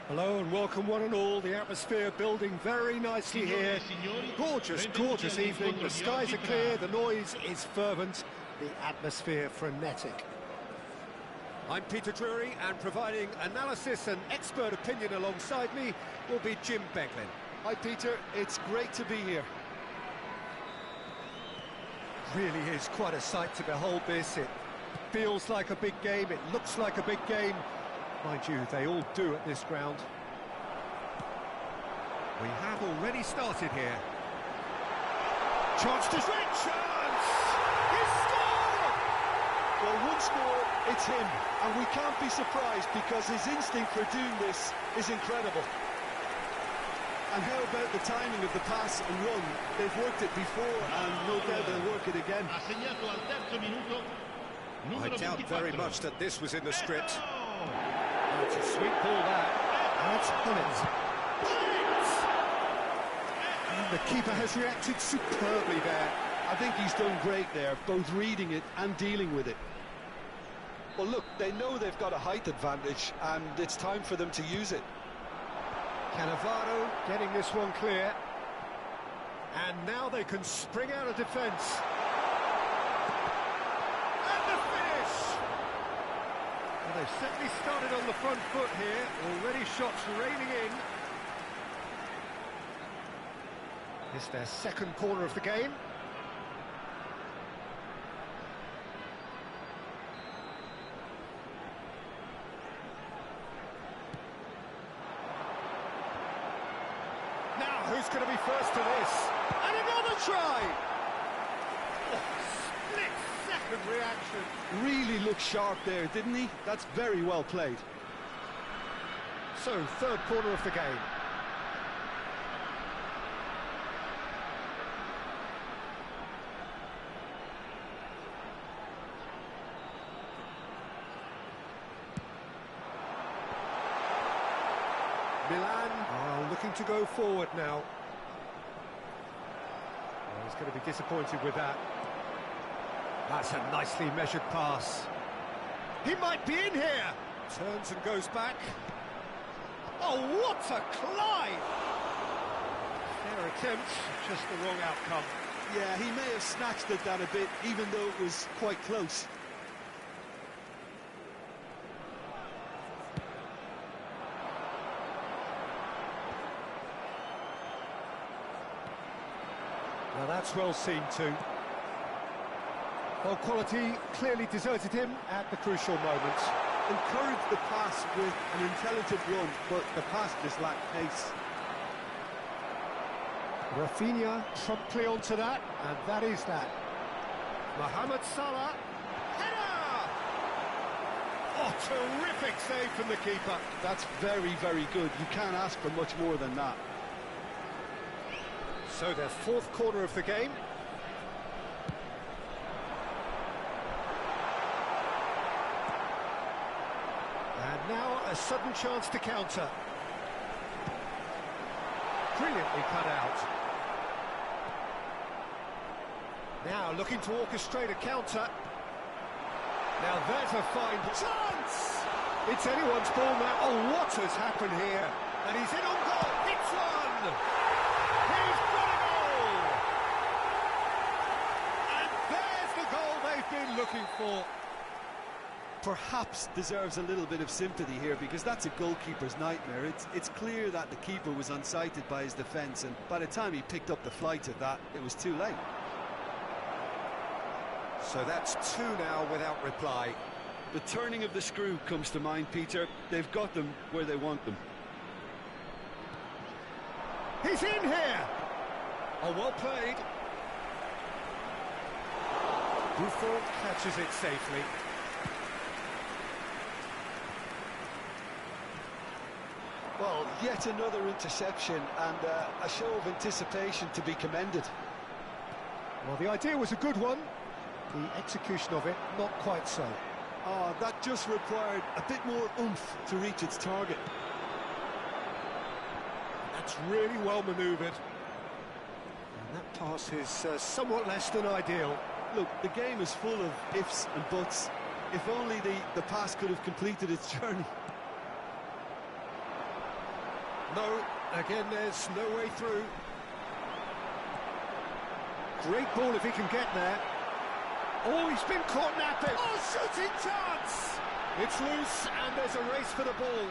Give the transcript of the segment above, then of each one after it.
Hello and welcome one and all. The atmosphere building very nicely here. Gorgeous, gorgeous evening. The skies are clear, the noise is fervent, the atmosphere frenetic. I'm Peter Drury, and providing analysis and expert opinion alongside me will be Jim Beglin. Hi Peter, it's great to be here. Really is quite a sight to behold this. It feels like a big game, it looks like a big game. Mind you, they all do at this ground. We have already started here. Chance to switch! Chance! He scored! Well, once more, it's him. And we can't be surprised because his instinct for doing this is incredible. And how about the timing of the pass and run? They've worked it before and no doubt they'll work it again. I doubt very much that this was in the script. It's a sweet ball that. That's Hunnit. And the keeper has reacted superbly there. I think he's done great there, both reading it and dealing with it. Well, look, they know they've got a height advantage, and it's time for them to use it. Cannavaro getting this one clear. And now they can spring out of defence. And the finish! Well, they've certainly started on the front foot here. Already shots raining in. It's their second corner of the game. Now, who's going to be first to this? And another try! Oh, split-second reaction. Really looked sharp there, didn't he? That's very well played. So, third corner of the game. Milan are looking to go forward now. Well, he's going to be disappointed with that. That's a nicely measured pass. He might be in here! Turns and goes back. Oh, what a climb! Fair attempt, just the wrong outcome. Yeah, he may have snatched at that a bit, even though it was quite close. Now that's well seen too. Well, quality clearly deserted him at the crucial moments. Encouraged the pass with an intelligent run, but the pass just lacked pace. Rafinha promptly onto that, and that is that. Mohamed Salah, header! Oh, terrific save from the keeper. That's very, very good. You can't ask for much more than that. So their fourth corner of the game. And now a sudden chance to counter. Brilliantly cut out. Now looking to orchestrate a counter. Now there's a fine chance! It's anyone's ball now. Oh, what has happened here? And he's in on goal. Hits one! He's got a goal! And there's the goal they've been looking for. Perhaps deserves a little bit of sympathy here because that's a goalkeeper's nightmare. It's clear that the keeper was unsighted by his defence, and by the time he picked up the flight of that, it was too late. So that's two now without reply. The turning of the screw comes to mind, Peter. They've got them where they want them. He's in here! Oh, well played. Buffon catches it safely. Well, yet another interception and a show of anticipation to be commended. Well, the idea was a good one. The execution of it, not quite so. Oh, that just required a bit more oomph to reach its target. That's really well manoeuvred. And that pass is somewhat less than ideal. Look, the game is full of ifs and buts. If only the pass could have completed its journey. No, again, there's no way through. Great ball if he can get there. Oh, he's been caught napping. Oh, shooting chance! It's loose, and there's a race for the ball.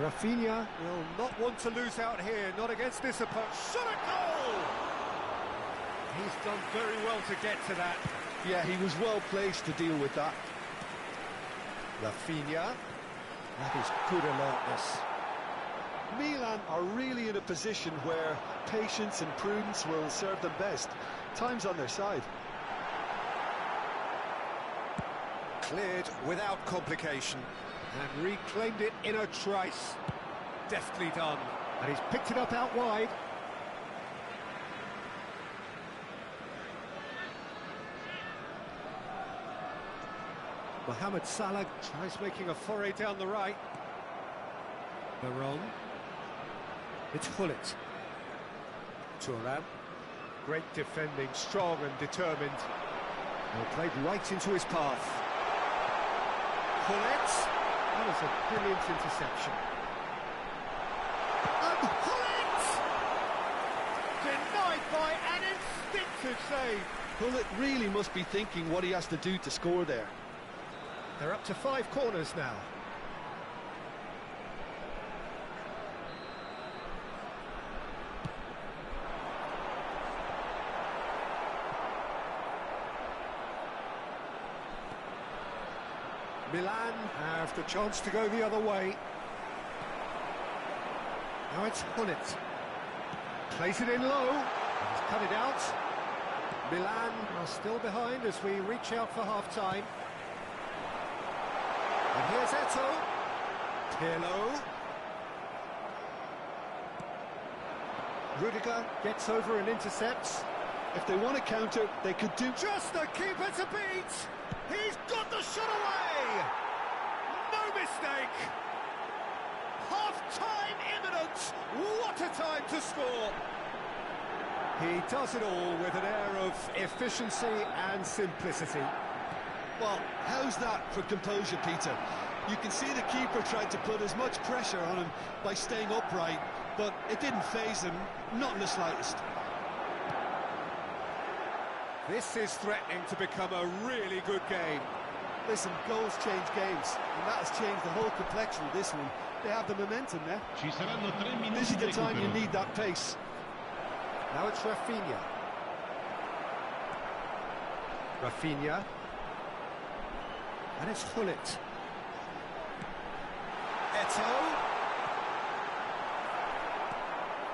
Rafinha will not want to lose out here, not against this opponent. Shot a goal! He's done very well to get to that. Yeah, he was well placed to deal with that. Rafinha. That is good alertness. Milan are really in a position where patience and prudence will serve them best. Time's on their side. Cleared without complication and reclaimed it in a trice. Deftly done. And he's picked it up out wide. Mohamed Salah tries making a foray down the right. Veron. It's Hullet. Thuram. Great defending, strong and determined. Well, played right into his path. Hullet. That was a brilliant interception. And Hullet! Denied by an instinctive save. Hullet really must be thinking what he has to do to score there. They're up to 5 corners now. Milan have the chance to go the other way. Now it's Hullet. Plays it in low. He's cut it out. Milan are still behind as we reach out for half-time. And here's Eto. Pirlo. Rudiger gets over and intercepts. If they want to counter, they could do... Just the keeper to beat! He's got the shot away! No mistake! Half-time imminent! What a time to score! He does it all with an air of efficiency and simplicity. Well, how's that for composure, Peter? You can see the keeper tried to put as much pressure on him by staying upright, but it didn't faze him, not in the slightest. This is threatening to become a really good game. Listen, goals change games, and that has changed the whole complexion of this one. They have the momentum there. This is the time you need that pace. Now it's Rafinha. Rafinha. And it's Hullet. Eto.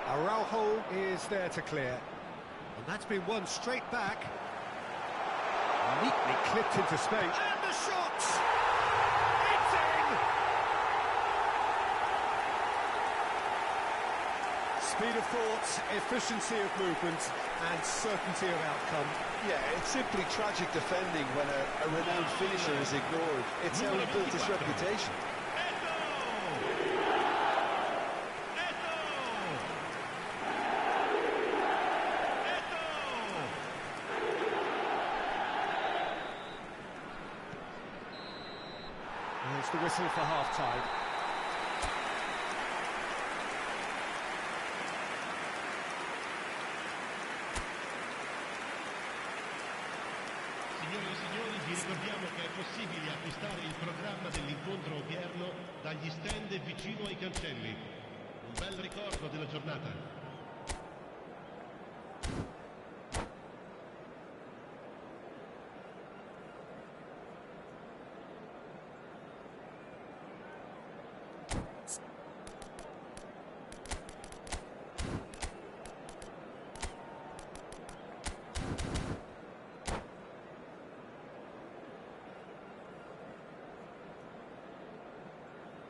Araujo is there to clear. And that's been won straight back. Neatly clipped into space. And the shot! It's in! Speed of thought, efficiency of movement, and certainty of outcome. Yeah, it's simply tragic defending when a renowned finisher is ignored. It's how he built his reputation. There's the whistle for half-time. Signore e signori, vi ricordiamo che è possibile acquistare il programma dell'incontro odierno dagli stand vicino ai cancelli. Un bel ricordo della giornata.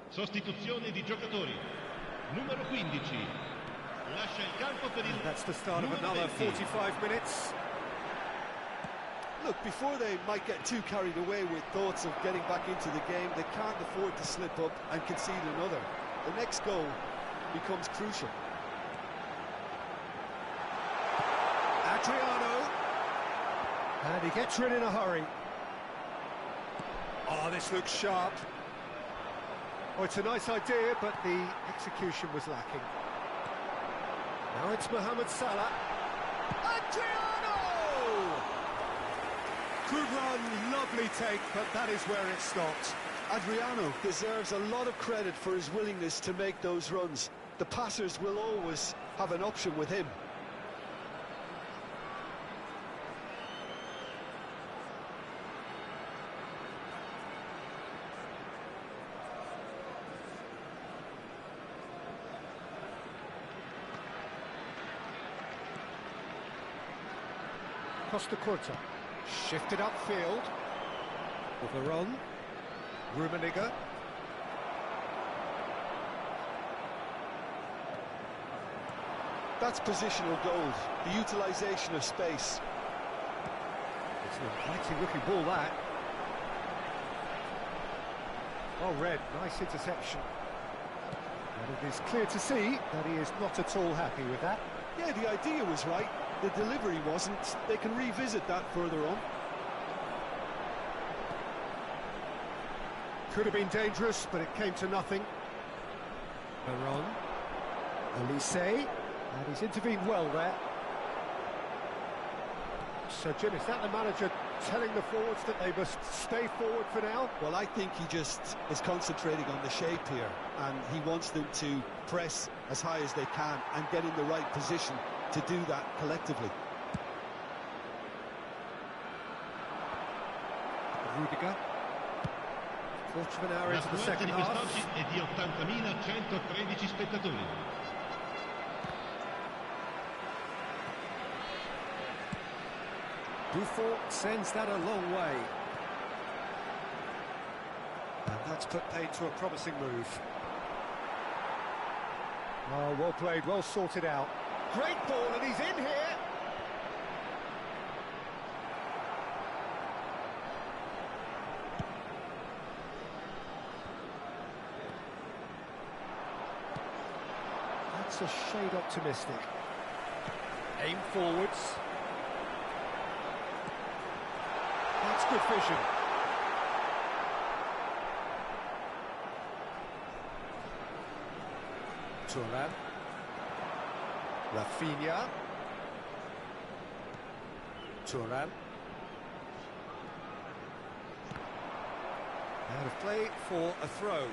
Sostituzione di giocatori. Numero 15. Lascia il campo per il... That's the start of another 45 minutes. Look, before they might get too carried away with thoughts of getting back into the game, they can't afford to slip up and concede another. The next goal becomes crucial. Adriano. And he gets rid in a hurry. Oh, this looks sharp. Oh, it's a nice idea, but the execution was lacking. Now it's Mohamed Salah. Adriano! Good run, lovely take, but that is where it stopped. Adriano deserves a lot of credit for his willingness to make those runs. The passers will always have an option with him. Costa Curta, shifted upfield, with a run, Rummenigge. That's positional gold, the utilisation of space. It's an inviting looking ball, that. Well read, nice interception. And it is clear to see that he is not at all happy with that. Yeah, the idea was right. The delivery wasn't. They can revisit that further on. Could have been dangerous, but it came to nothing. Baron, Elise, and he's intervened well there. So, Jim, is that the manager telling the forwards that they must stay forward for now? Well, I think he just is concentrating on the shape here, and he wants them to press as high as they can and get in the right position to do that collectively. Rudiger. Quarter of an hour into the second half. L'affluenza di quest'oggi è di 80.113 spettatori. Buffon sends that a long way. And that's put paid to a promising move. Oh, well played, well sorted out. Great ball, and he's in here. That's a shade optimistic. Aim forwards. That's good vision. Thuram. Rafinha. Thuram. Out of play for a throw.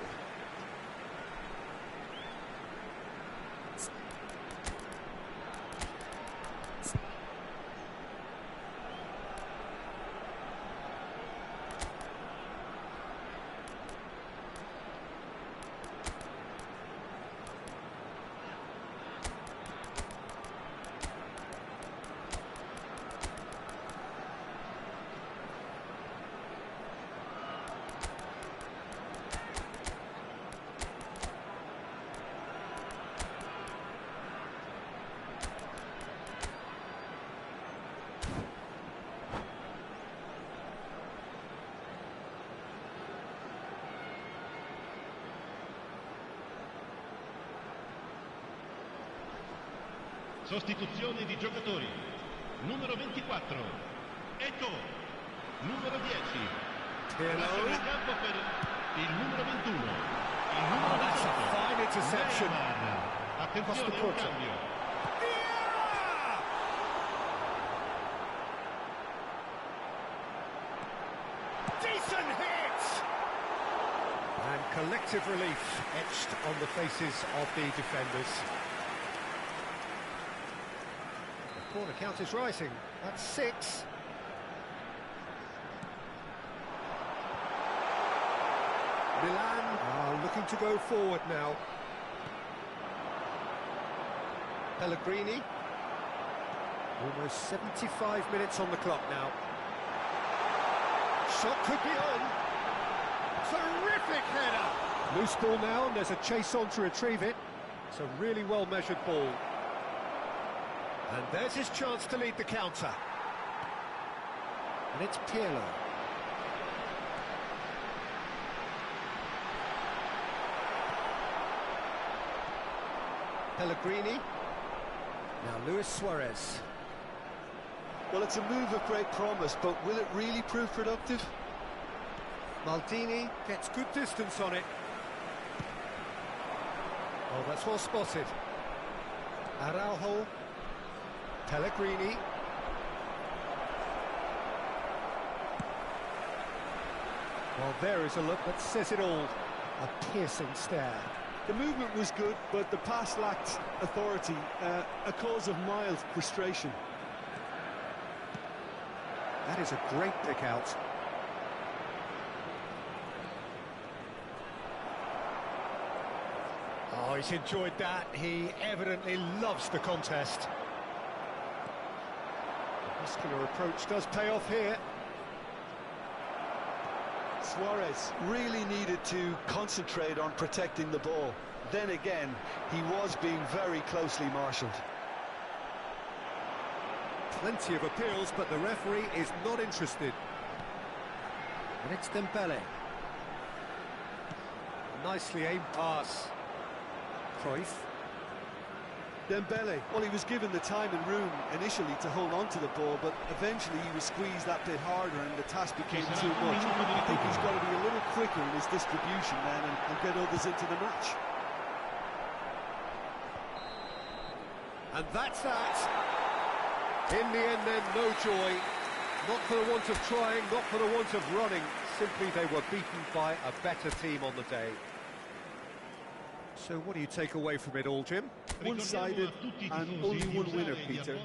Sostituzione di giocatori. Numero 24, Ecco. Numero 10, lascia il campo per il numero 21. Il numero 18, that's a fine interception. Attenzione, un cambio. Decent hit! And collective relief etched on the faces of the defenders. The corner count is rising. That's 6. Milan are looking to go forward now. Pellegrini. Almost 75 minutes on the clock now. Shot could be on. Terrific header. Loose ball now, and there's a chase on to retrieve it. It's a really well-measured ball. And there's his chance to lead the counter. And it's Pirlo. Pellegrini. Now Luis Suarez. Well, it's a move of great promise, but will it really prove productive? Maldini gets good distance on it. Oh, that's well spotted. Araujo, Pellegrini. Well, there is a look that says it all. A piercing stare. The movement was good, but the pass lacked authority, a cause of mild frustration. That is a great pick out. Oh, he's enjoyed that. He evidently loves the contest. The muscular approach does pay off here. Suarez really needed to concentrate on protecting the ball. Then again, he was being very closely marshalled. Plenty of appeals, but the referee is not interested. And it's Dembele. Nicely aimed pass. Cruyff. Dembele, well, he was given the time and room initially to hold on to the ball, but eventually he was squeezed that bit harder and the task became too much. I think he's got to be a little quicker in his distribution then and get others into the match. And that's that. In the end then, no joy. Not for the want of trying, not for the want of running. Simply they were beaten by a better team on the day. So what do you take away from it all, Jim? One-sided and only one winner, Peter.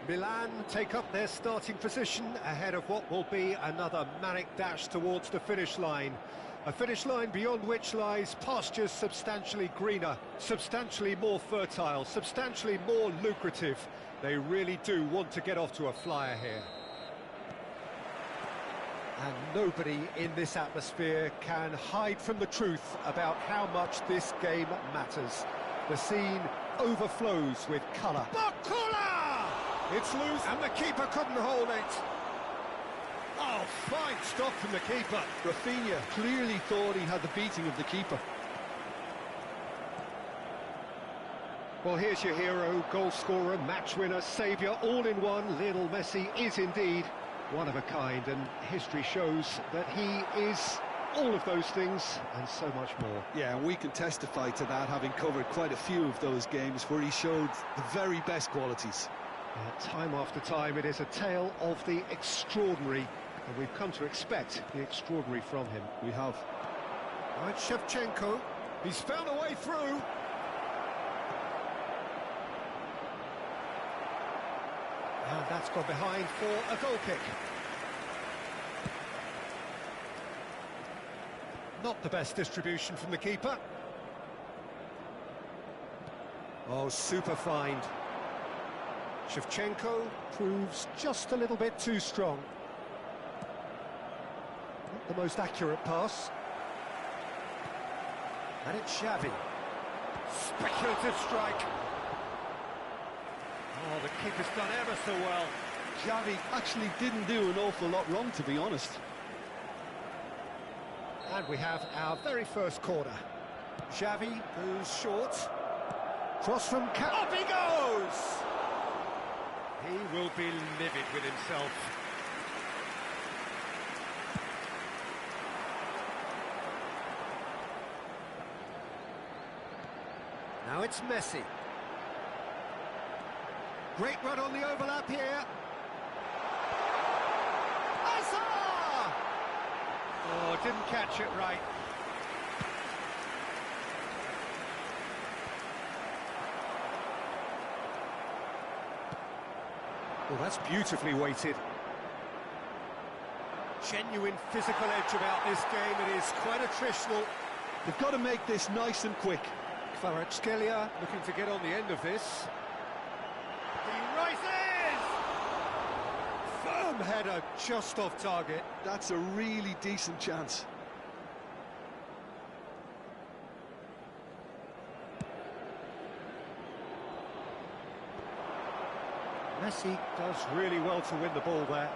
Milan take up their starting position ahead of what will be another manic dash towards the finish line. A finish line beyond which lies pastures substantially greener, substantially more fertile, substantially more lucrative. They really do want to get off to a flyer here. And nobody in this atmosphere can hide from the truth about how much this game matters. The scene overflows with colour. Bakula! It's loose and the keeper couldn't hold it. Oh, fine stop from the keeper. Rafinha clearly thought he had the beating of the keeper. Well, here's your hero, goal scorer, match winner, saviour, all in one. Lionel Messi is indeed one of a kind, and history shows that he is all of those things and so much more. Yeah, and we can testify to that, having covered quite a few of those games where he showed the very best qualities. Time after time, it is a tale of the extraordinary, and we've come to expect the extraordinary from him. We have. Right, Shevchenko, he's found a way through. And that's gone behind for a goal kick. Not the best distribution from the keeper. Oh, super find. Shevchenko proves just a little bit too strong. Not the most accurate pass. And it's Xavi. Speculative strike. Oh, the keeper's done ever so well. Xavi actually didn't do an awful lot wrong, to be honest. And we have our very first corner. Xavi goes short. Cross from Up he goes! He will be livid with himself. Now it's Messi. Great run on the overlap here. Oh, didn't catch it right. Oh, that's beautifully weighted. Genuine physical edge about this game. It is quite attritional. They've got to make this nice and quick. Kvaratskhelia looking to get on the end of this. He rises! Firm header just off target. That's a really decent chance. Messi does really well to win the ball there.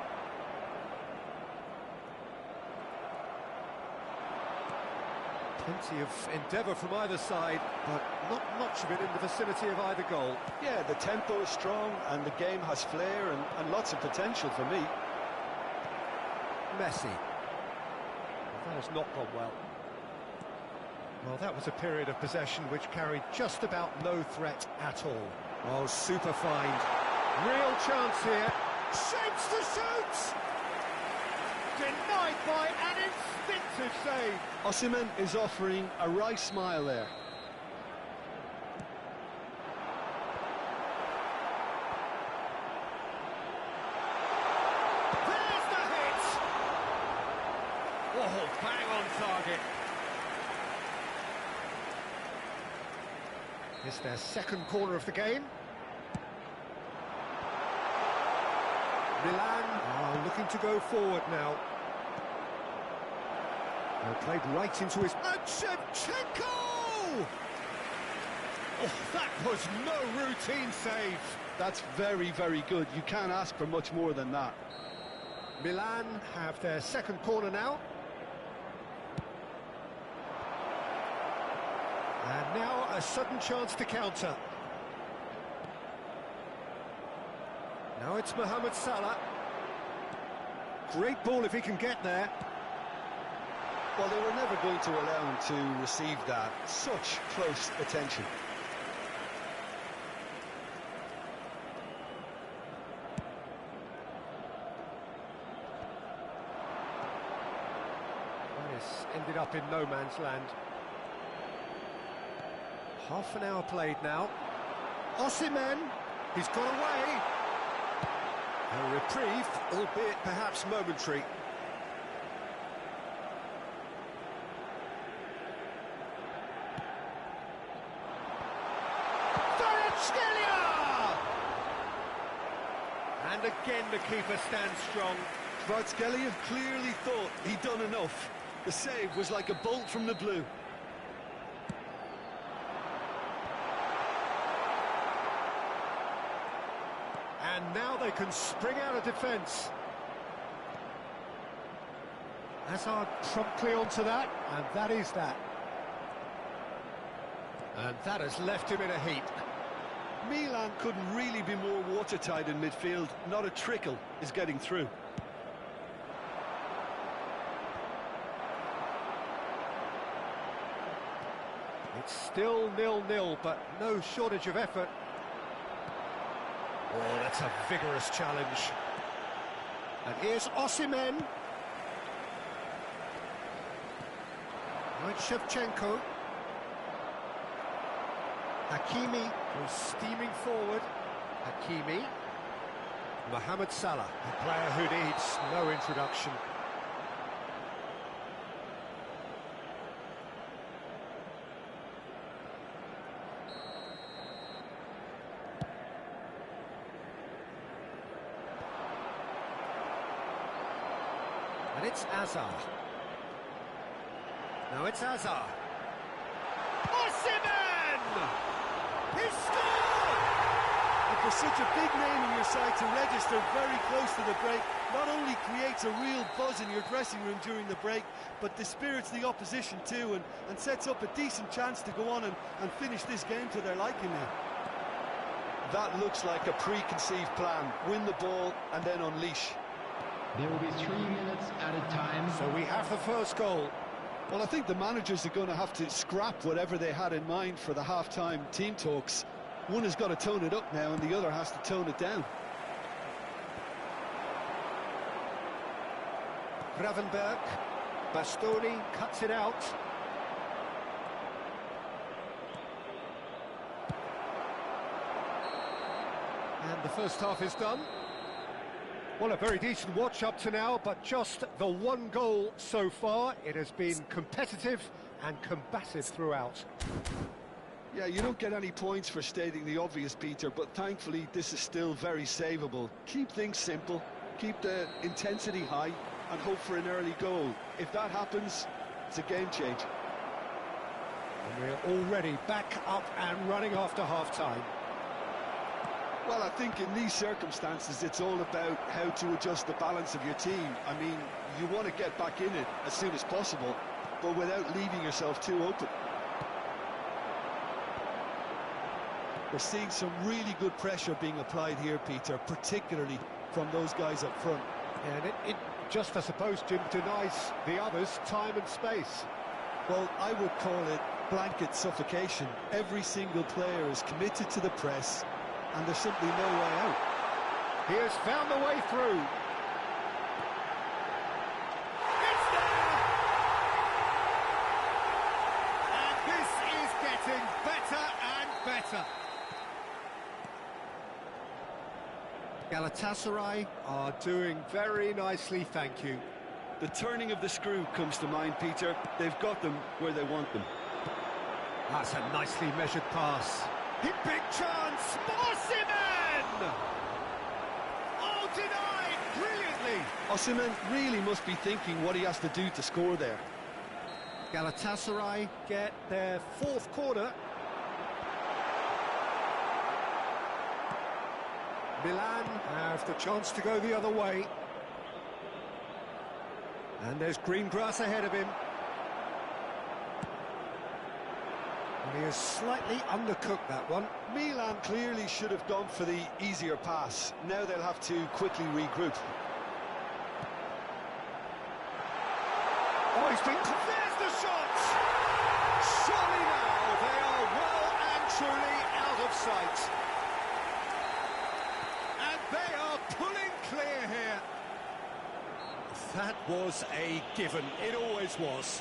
Plenty of endeavour from either side, but not much of it in the vicinity of either goal. Yeah, the tempo is strong and the game has flair and lots of potential for me. Messi. That has not gone well. Well, that was a period of possession which carried just about no threat at all. Oh, super find. Real chance here. Shapes to shoot! Denied by an instinctive save. Osimhen is offering a wry smile there. There's the hit! Oh, bang on target. It's their second corner of the game. Milan are looking to go forward now. Played right into his... And Shevchenko! Oh, that was no routine save. That's very, very good. You can't ask for much more than that. Milan have their second corner now. And now a sudden chance to counter. Now it's Mohamed Salah. Great ball if he can get there. Well, they were never going to allow him to receive that. Such close attention. That has ended up in no man's land. Half an hour played now. Osimhen, he's got away. A reprieve, albeit perhaps momentary. And again the keeper stands strong. Kvaratskhelia clearly thought he'd done enough. The save was like a bolt from the blue. And now they can spring out of defence. Hazard promptly onto that, and that is that. And that has left him in a heap. Milan couldn't really be more watertight in midfield. Not a trickle is getting through. It's still 0-0, but no shortage of effort. Oh, that's a vigorous challenge. And here's Osimhen. Right, Shevchenko. Hakimi goes steaming forward. Hakimi. Mohamed Salah, a player who needs no introduction. And it's Hazard. Now it's Hazard. Osimhen! He scored! And for such a big name in your side to register very close to the break, not only creates a real buzz in your dressing room during the break, but dispirits the opposition too, and sets up a decent chance to go on and finish this game to their liking now. That looks like a preconceived plan. Win the ball and then unleash. There will be 3 minutes at a time. So we have the first goal. Well, I think the managers are going to have to scrap whatever they had in mind for the half-time team talks. One has got to tone it up now and the other has to tone it down. Gravenberg. Bastoni cuts it out. And the first half is done. Well, a very decent watch up to now, but just the one goal so far. It has been competitive and combative throughout. Yeah, you don't get any points for stating the obvious, Peter, but thankfully this is still very savable. Keep things simple, keep the intensity high, and hope for an early goal. If that happens, it's a game changer. And we're already back up and running after half-time. Well, I think in these circumstances, it's all about how to adjust the balance of your team. I mean, you want to get back in it as soon as possible, but without leaving yourself too open. We're seeing some really good pressure being applied here, Peter, particularly from those guys up front. And it just, I suppose, Jim, denies the others time and space. Well, I would call it blanket suffocation. Every single player is committed to the press, and there's simply no way out. He has found the way through. It's there! And this is getting better and better. Galatasaray are doing very nicely, thank you. The turning of the screw comes to mind, Peter. They've got them where they want them. That's a nicely measured pass. Hit big chance! Osimhen! Oh, denied brilliantly! Osimhen really must be thinking what he has to do to score there. Galatasaray get their fourth corner. Milan have the chance to go the other way. And there's green grass ahead of him. And he has slightly undercooked that one. Milan clearly should have gone for the easier pass. Now they'll have to quickly regroup. Oh, he's been... There's the shot! Surely now they are well and truly out of sight. And they are pulling clear here. That was a given. It always was.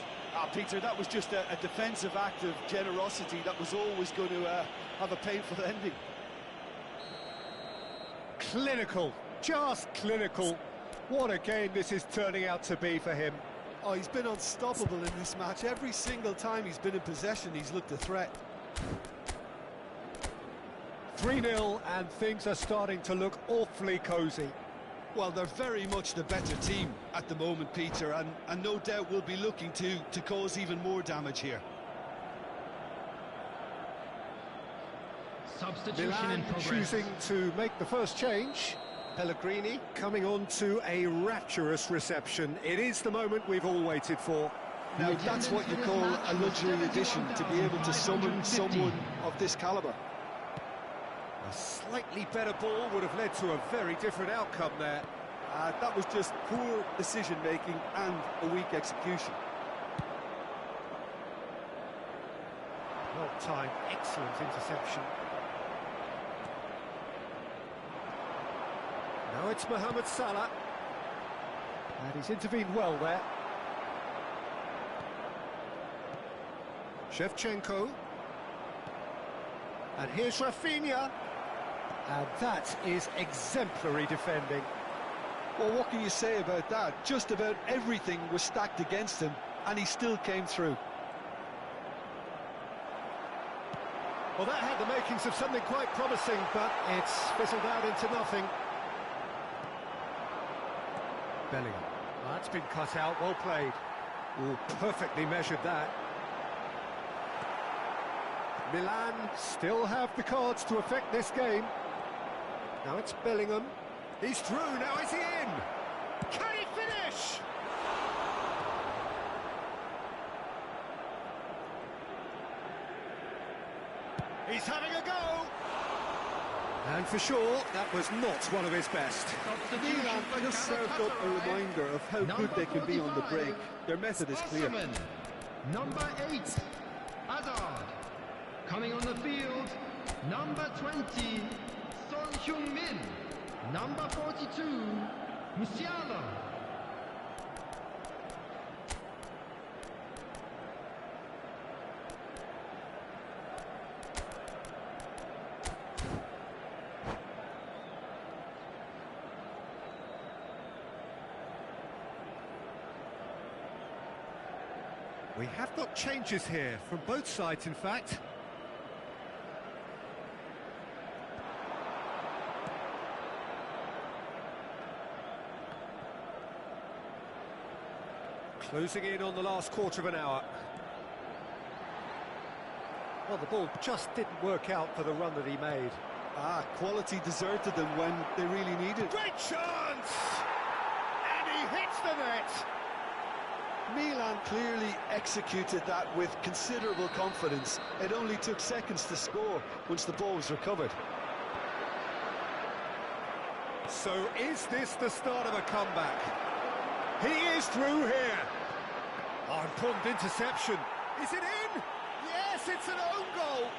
Peter, that was just a defensive act of generosity that was always going to have a painful ending. Clinical Just clinical. What a game this is turning out to be for him. Oh, he's been unstoppable in this match. Every single time he's been in possession, he's looked a threat. 3-0, and things are starting to look awfully cosy. Well, they're very much the better team at the moment, Peter, and no doubt will be looking to cause even more damage here. Substitution Milan in progress. choosing to make the first change. Pellegrini coming on to a rapturous reception. It is the moment we've all waited for. Now, that's what you call a luxury addition, to be able to summon someone of this calibre. A slightly better ball would have led to a very different outcome there. That was just poor decision-making and a weak execution. Well timed, excellent interception. Now it's Mohamed Salah. And he's intervened well there. Shevchenko. And here's Rafinha. And that is exemplary defending. Well, what can you say about that? Just about everything was stacked against him, and he still came through. Well, that had the makings of something quite promising, but it's fizzled out into nothing. Bellingham. Well, that's been cut out, well played. Oh, perfectly measured that. Milan still have the cards to affect this game. Now it's Bellingham. He's through, now is he in? Can he finish? He's having a go! And for sure, that was not one of his best. Milan just served up a reminder of how good they can be on the break. Their method is clear. Number 8, Hazard. Coming on the field, number 20, Son Heung-min. Number 42, Musiala. We have got changes here, from both sides in fact. Closing in on the last quarter of an hour. Well, the ball just didn't work out for the run that he made. Quality deserted them when they really needed. Great chance! And he hits the net! Milan clearly executed that with considerable confidence. It only took seconds to score once the ball was recovered. So is this the start of a comeback? He is through here. Oh, important interception. Is it in? Yes, it's an own goal.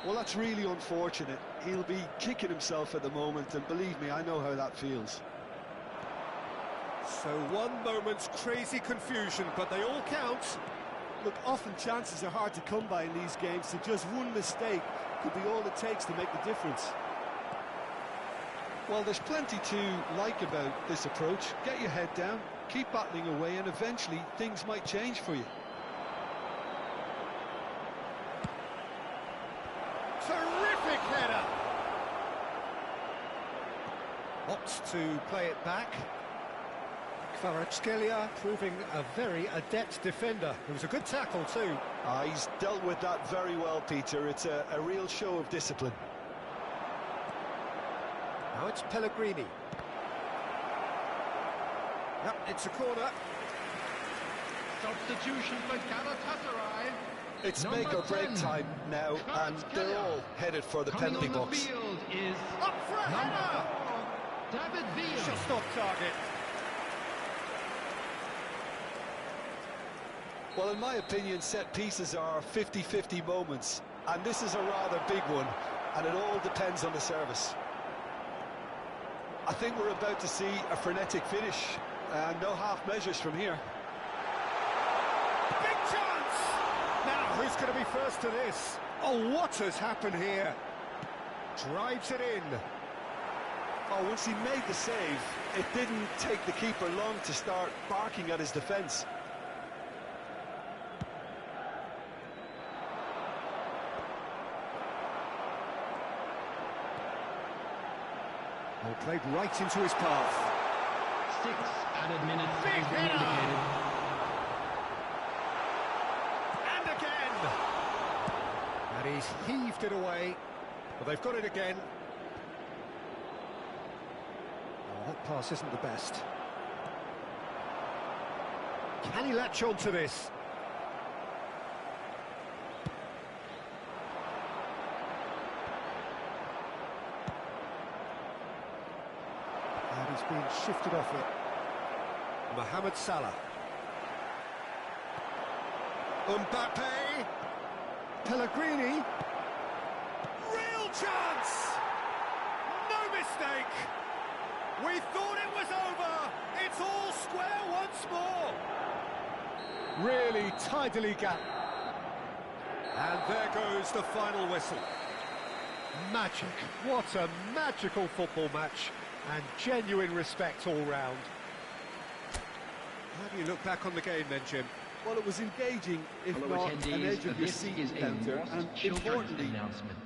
Well, that's really unfortunate. He'll be kicking himself at the moment, and believe me, I know how that feels. So one moment's crazy confusion, but they all count. Look, often chances are hard to come by in these games, so just one mistake could be all it takes to make the difference. Well, there's plenty to like about this approach. Get your head down, keep battling away, and eventually things might change for you. Terrific header! Opts to play it back. Kvaratskhelia proving a very adept defender. It was a good tackle too. He's dealt with that very well, Peter. It's a real show of discipline. Now it's Pellegrini. Yep, it's a corner. Substitution for Galatasaray. It's Number make or break 10, time now, and they're all headed for the penalty Coming on box. the field is Up for a number header! 4, David Villa. Just off target. Well, in my opinion, set pieces are 50-50 moments, and this is a rather big one, and it all depends on the service. I think we're about to see a frenetic finish, and no half measures from here. Big chance! Now, who's going to be first to this? Oh, what has happened here? Drives it in. Oh, once he made the save, it didn't take the keeper long to start barking at his defence. Well, played right into his path. 6 added minutes has been indicated. And again! And he's heaved it away. But they've got it again. Oh, that pass isn't the best. Can he latch on to this? And he's been shifted off it. Mohamed Salah. Mbappe. Pellegrini. Real chance! No mistake! We thought it was over! It's all square once more! Really tidily gapped. And there goes the final whistle. Magic. What a magical football match. And genuine respect all round. How do you look back on the game then, Jim? Well, it was engaging, if Hello, not attendees. an edge of your This seat is a encounter, lost and children's importantly, announcement.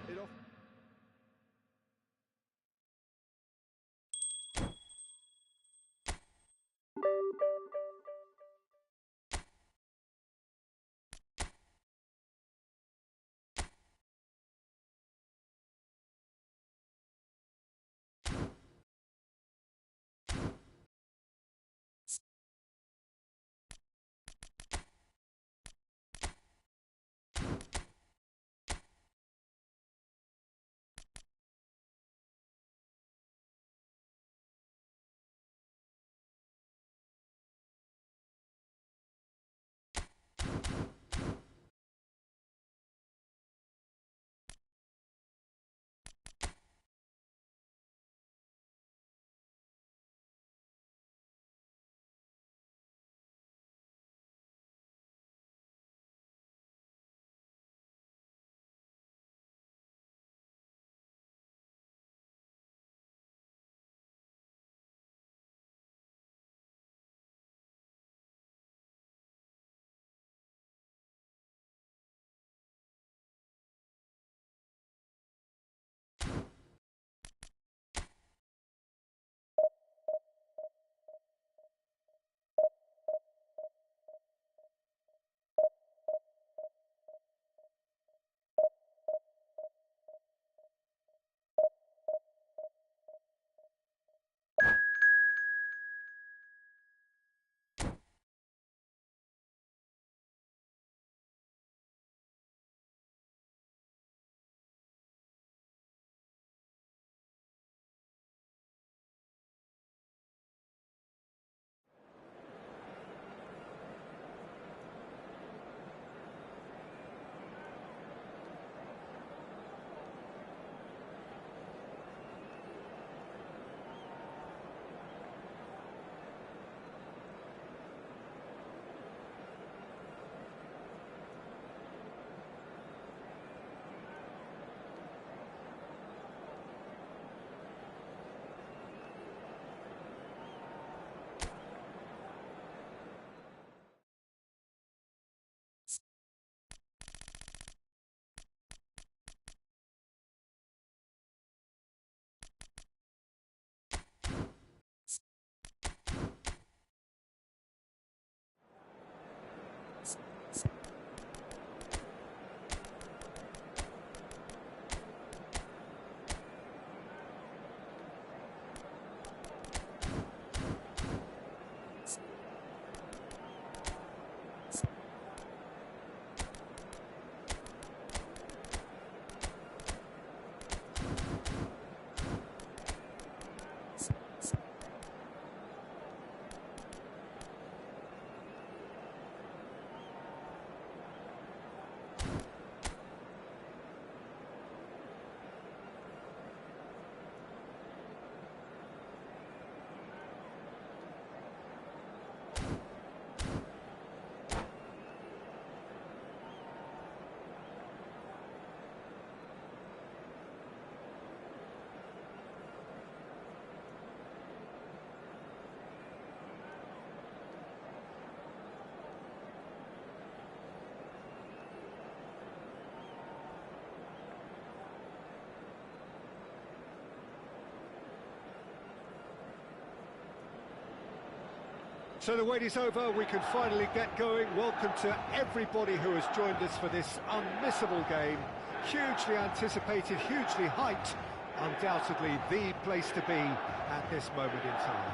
So the wait is over, we can finally get going. Welcome to everybody who has joined us for this unmissable game. Hugely anticipated, hugely hyped. Undoubtedly the place to be at this moment in time.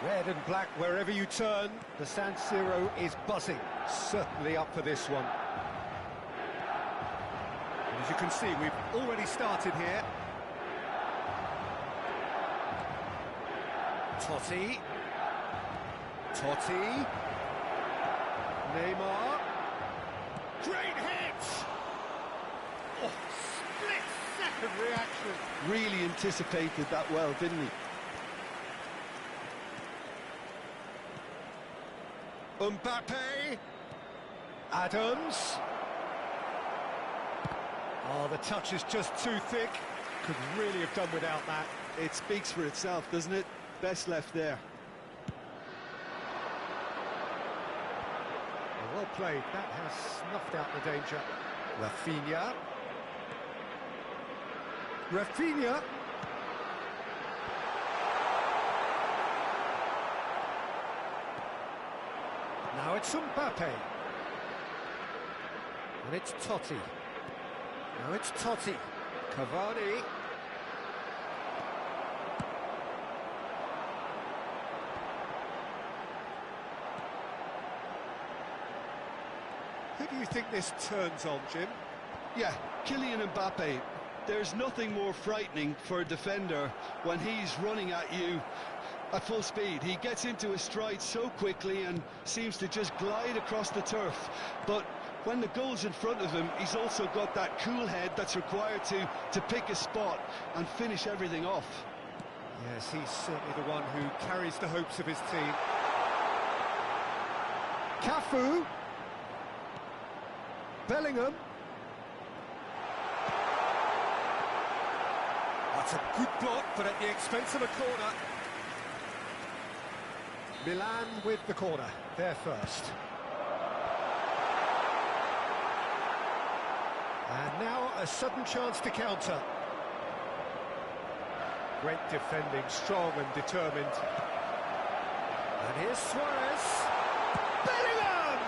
Red and black wherever you turn, the San Siro is buzzing. Certainly up for this one. And as you can see, we've already started here. Totti. Neymar. Great hit! Oh, split-second reaction. Really anticipated that well, didn't he? Mbappe. Adams. Oh, the touch is just too thick. Could really have done without that. It speaks for itself, doesn't it? Best left there. Well played. That has snuffed out the danger. Rafinha. Now it's Mbappe. And it's Totti. Now it's Totti. Cavani. Who do you think this turns on, Jim? Yeah, Kylian Mbappe. There's nothing more frightening for a defender when he's running at you at full speed. He gets into a stride so quickly and seems to just glide across the turf. But when the goal's in front of him, he's also got that cool head that's required to pick a spot and finish everything off. Yes, he's certainly the one who carries the hopes of his team. Cafu. Bellingham. That's a good block, but at the expense of a corner. Milan with the corner, there first. And now a sudden chance to counter. Great defending, strong and determined. And here's Suarez. Bellingham!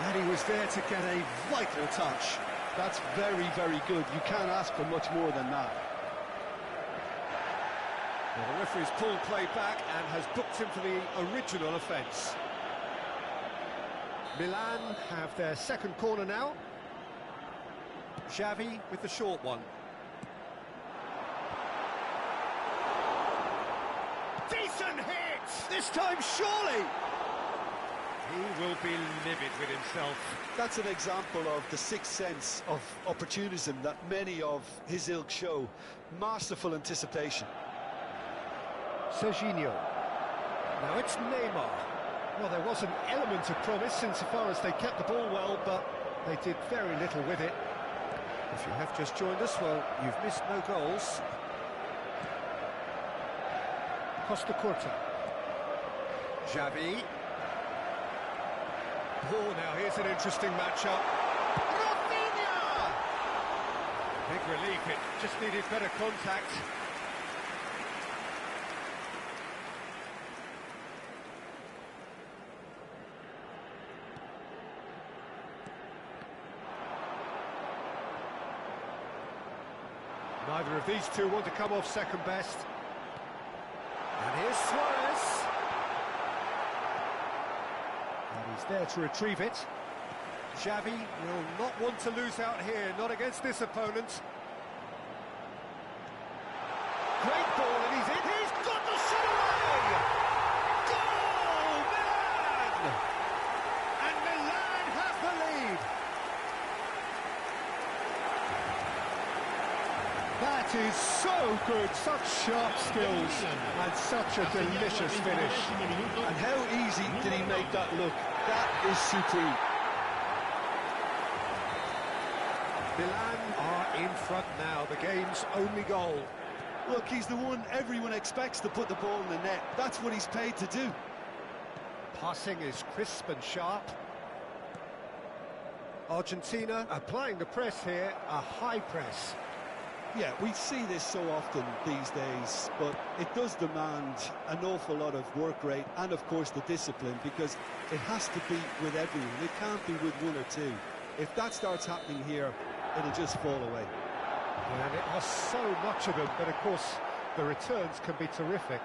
And he was there to get a vital touch. That's very, very good. You can't ask for much more than that. Well, the referee's pulled play back and has booked him for the original offence. Milan have their second corner now. Xavi with the short one. Decent hit! This time, surely! He will be livid with himself. That's an example of the sixth sense of opportunism that many of his ilk show. Masterful anticipation. Serginho. Now it's Neymar. Well, there was an element of promise insofar as they kept the ball well, but they did very little with it. If you have just joined us, well, you've missed no goals. Costa Curta. Xavi. Oh, now here's an interesting matchup. Rafinha! Big relief, it just needed better contact. Neither of these two want to come off second best. And here's Suarez. And he's there to retrieve it. Xavi will not want to lose out here, not against this opponent. Great ball, and he's in. He's got the shot away! Goal, Milan! And Milan have the lead. That is so good, such sharp skills, and such a delicious finish. And how easy did he make that look? That is supreme. Milan are in front now, the game's only goal. Look, he's the one everyone expects to put the ball in the net. That's what he's paid to do. Passing is crisp and sharp. Argentina applying the press here, a high press. Yeah, we see this so often these days, but it does demand an awful lot of work rate and, of course, the discipline, because it has to be with everyone. It can't be with one or two. If that starts happening here, it'll just fall away. And it has so much of them, but of course the returns can be terrific.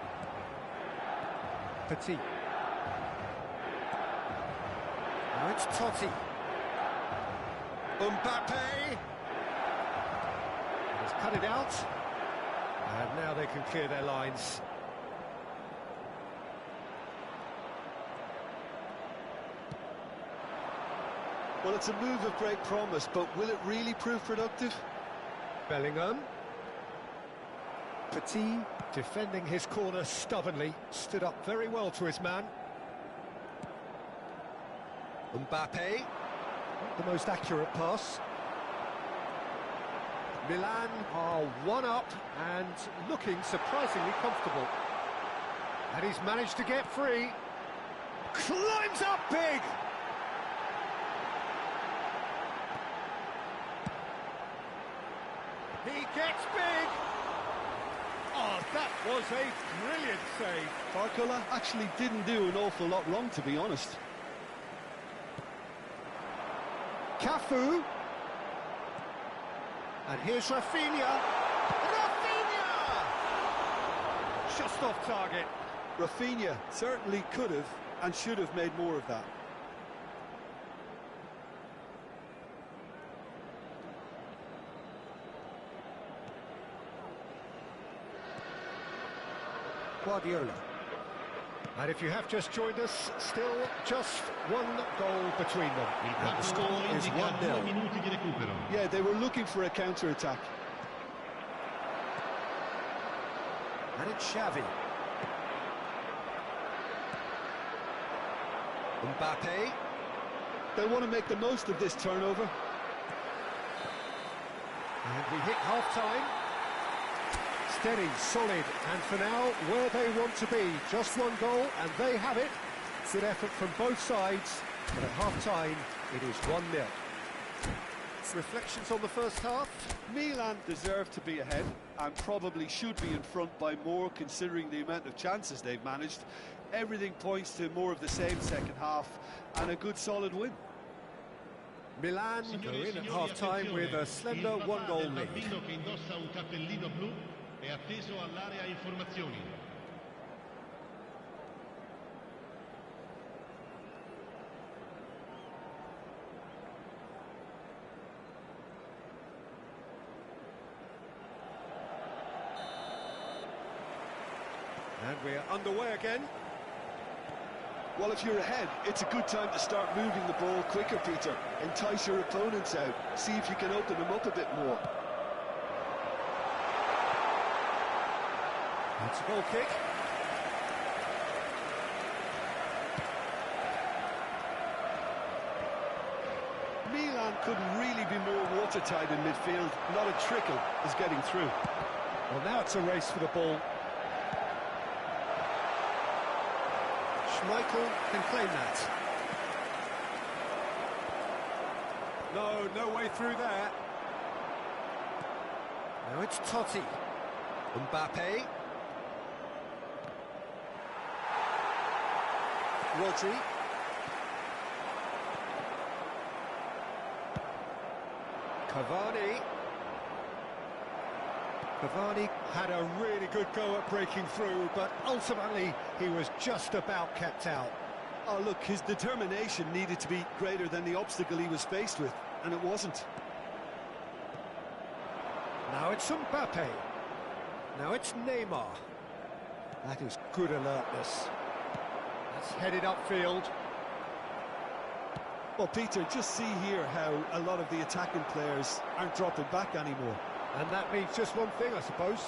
Petit. Now it's Totti. Mbappe. He's cut it out. And now they can clear their lines. Well, it's a move of great promise, but will it really prove productive? Bellingham. Petit, defending his corner stubbornly, stood up very well to his man. Mbappe, the most accurate pass. Milan are one up and looking surprisingly comfortable. And he's managed to get free. Climbs up big! He gets big! Oh, that was a brilliant save. Barcola actually didn't do an awful lot wrong, to be honest. Cafu. And here's Rafinha. Rafinha! Just off target. Rafinha certainly could have and should have made more of that. Guardiola. And if you have just joined us, still just one goal between them. And the score is 1-0. Yeah, they were looking for a counter-attack. And it's Xavi. Mbappe. They want to make the most of this turnover. And we hit half-time. Steady, solid, and for now, where they want to be. Just one goal, and they have it. Good effort from both sides, but at half-time, it is 1-0. Reflections on the first half? Milan deserve to be ahead, and probably should be in front by more, considering the amount of chances they've managed. Everything points to more of the same second half, and a good solid win. Milan go in at half-time with a slender one-goal lead. È atteso all'area informazioni. And we're underway again. Well, if you're ahead, it's a good time to start moving the ball quicker, Peter. Entice your opponents out. See if you can open them up a bit more. It's a goal kick. Milan couldn't really be more watertight in midfield. Not a trickle is getting through. Well, now it's a race for the ball. Schmeichel can claim that. No way through there. Now it's Totti. Mbappe. Rodri. Cavani. Cavani had a really good go at breaking through, but ultimately he was just about kept out. Oh, look, his determination needed to be greater than the obstacle he was faced with, and it wasn't. Now it's Mbappe. Now it's Neymar. That is good alertness. That's headed upfield. Well, Peter, just see here how a lot of the attacking players aren't dropping back anymore. And that means just one thing, I suppose.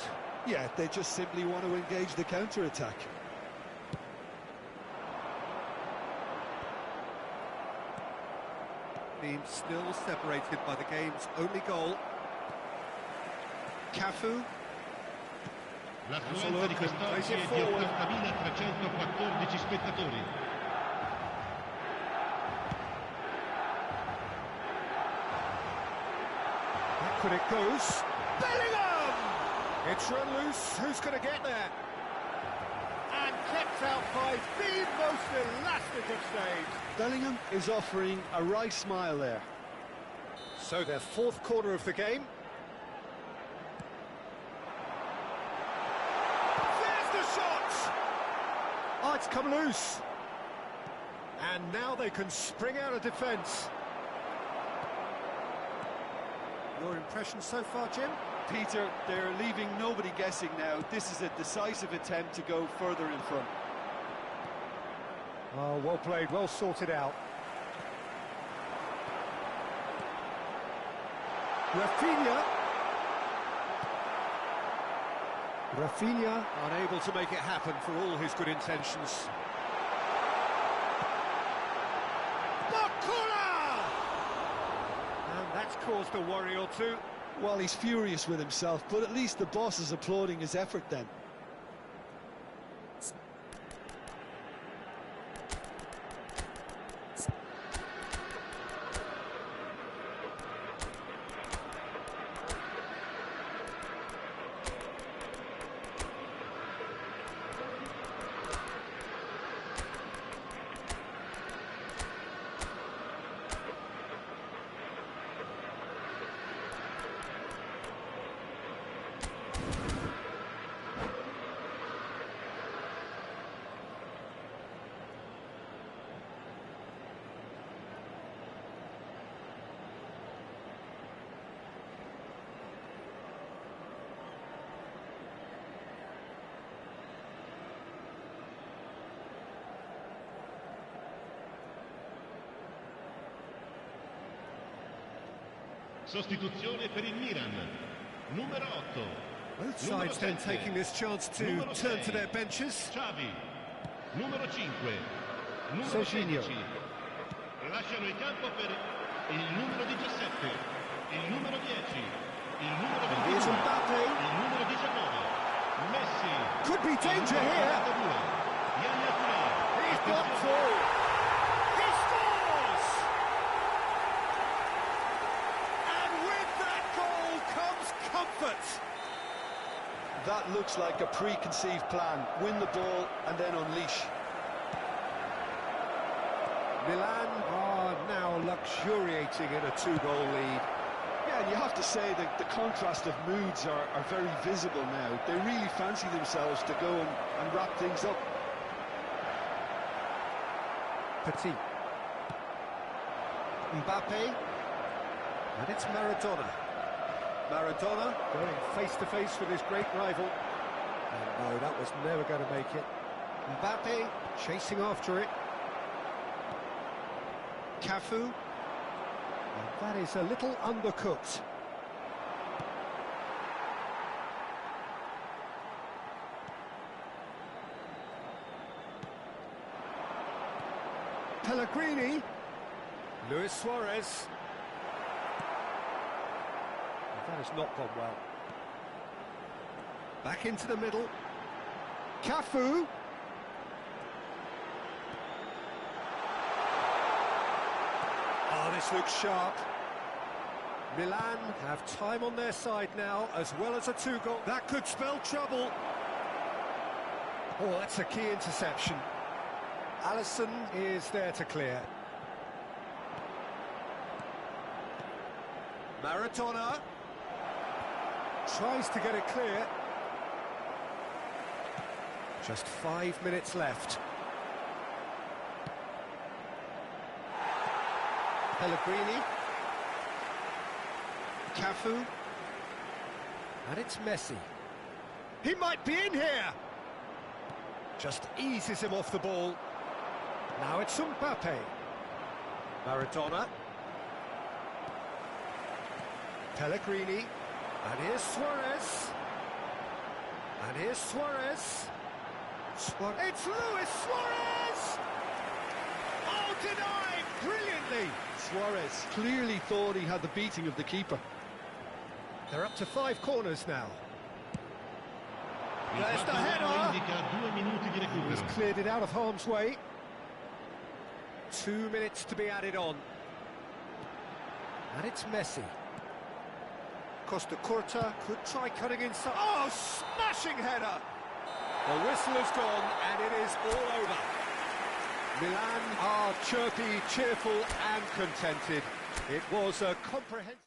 Yeah, they just simply want to engage the counter-attack. Team still separated by the game's only goal. Cafu. L'affluenza di quest'oggi è di 80.314 spettatori. Back when it goes. Bellingham! It's run loose. Who's going to get there? And kept out by the most elastic of saves. Bellingham is offering a wry smile there. So their fourth corner of the game. There's the shot! Oh, it's come loose. And now they can spring out of defence. Your impression so far, Jim? Peter, they're leaving nobody guessing now. This is a decisive attempt to go further in front. Oh, well played, well sorted out. Rafinha unable to make it happen for all his good intentions. And that's caused a worry or two. Well, he's furious with himself, but at least the boss is applauding his effort then. Sostituzione per il Milan, numero 8. Both sides then taking this chance to turn to their benches. Xavi, numero 5, numero 16. Lasciano il campo per il numero 17, il numero 10, il numero 22, Here's Mbappe. il numero 19. Messi. Could be danger here. He's blocked through. He scores! And with that goal comes comfort. That looks like a preconceived plan. Win the ball and then unleash. Milan are now luxuriating in a two-goal lead. Yeah, and you have to say that the contrast of moods are very visible now. They really fancy themselves to go and wrap things up. Petit. Mbappe. And it's Maradona. Maradona going face-to-face with his great rival. And no, that was never going to make it. Mbappe chasing after it. Cafu. And that is a little undercooked. Pellegrini. Luis Suarez. That has not gone well. Back into the middle. Cafu. Oh, this looks sharp. Milan have time on their side now, as well as a two-goal. That could spell trouble. Oh, that's a key interception. Alisson is there to clear. Maradona tries to get it clear. Just 5 minutes left. Pellegrini. Cafu. And it's Messi. He might be in here! Just eases him off the ball. Now it's Mbappe. Maradona. Pellegrini. And here's Suarez. And here's Suarez. It's Luis Suarez! Oh, denied brilliantly! Suarez clearly thought he had the beating of the keeper. They're up to 5 corners now. There's the header! He's cleared it out of harm's way. 2 minutes to be added on. And it's Messi. Costa Curta could try cutting inside. Oh, smashing header! The whistle has gone and it is all over. Milan are chirpy, cheerful and contented. It was a comprehensive...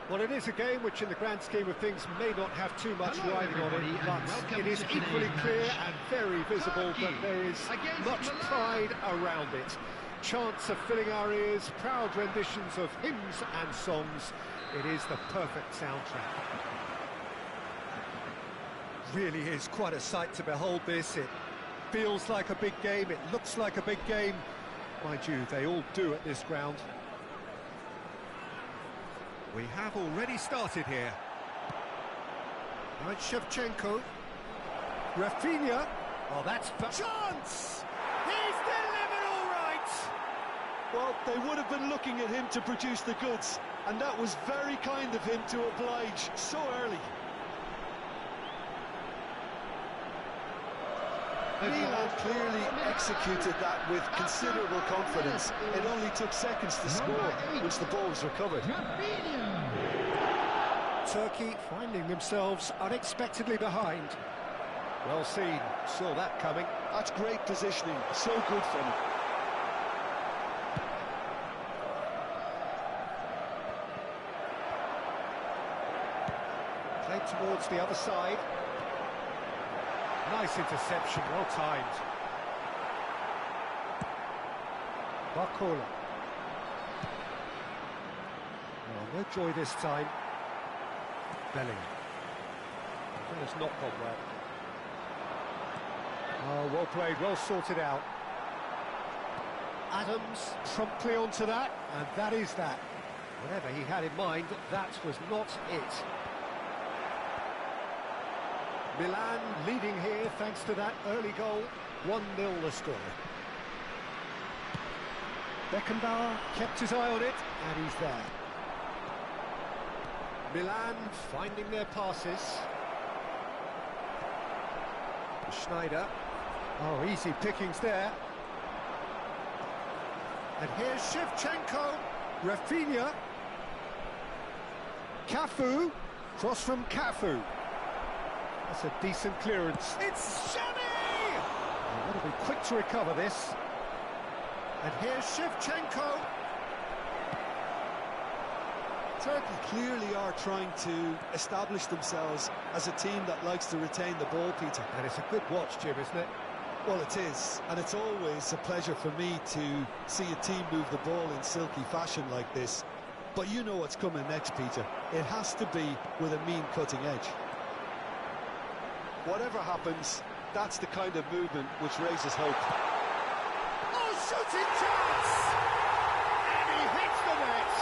Well, it is a game which, in the grand scheme of things, may not have too much riding on it, but it is equally clear and very visible that there is much pride around it. Chants are filling our ears, proud renditions of hymns and songs. It is the perfect soundtrack. really is quite a sight to behold this. It feels like a big game, it looks like a big game. Mind you, they all do at this ground. We have already started here. Now it's Shevchenko. Rafinha. Oh, that's chance! He's delivered all right! Well, they would have been looking at him to produce the goods, and that was very kind of him to oblige so early. Milan clearly executed that with considerable confidence. It only took seconds to score once the ball was recovered. Turkey finding themselves unexpectedly behind. Well seen, saw that coming. That's great positioning, so good from him. Played towards the other side. Nice interception, well timed. Barcola. Oh, no joy this time. Bellingham. That has not gone well. Oh, well played, well sorted out. Adams promptly onto that, and that is that. Whatever he had in mind, that was not it. Milan leading here thanks to that early goal. 1-0 the score. Beckenbauer kept his eye on it, and he's there. Milan finding their passes. Schneider. Oh, easy pickings there. And here's Shevchenko. Rafinha. Cafu. Cross from Cafu. That's a decent clearance. It's Xavi! They've got to be quick to recover this. And here's Shevchenko. Turkey clearly are trying to establish themselves as a team that likes to retain the ball, Peter. And it's a good watch, Jim, isn't it? Well, it is, and it's always a pleasure for me to see a team move the ball in silky fashion like this. But you know what's coming next, Peter. It has to be with a mean cutting edge. Whatever happens, that's the kind of movement which raises hope. Oh, shooting chance! And he hits the net!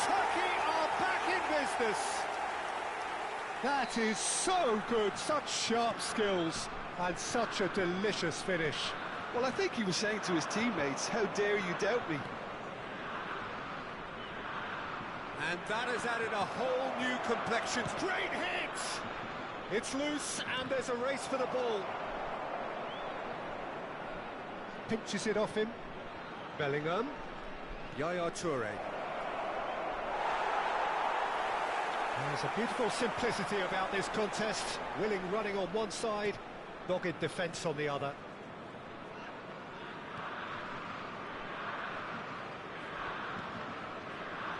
Turkey are back in business! That is so good, such sharp skills, and such a delicious finish. Well, I think he was saying to his teammates, how dare you doubt me? And that has added a whole new complexion. Great hit! It's loose, and there's a race for the ball. Pinches it off him. Bellingham. Yaya Toure. There's a beautiful simplicity about this contest. Willing running on one side, dogged defence on the other.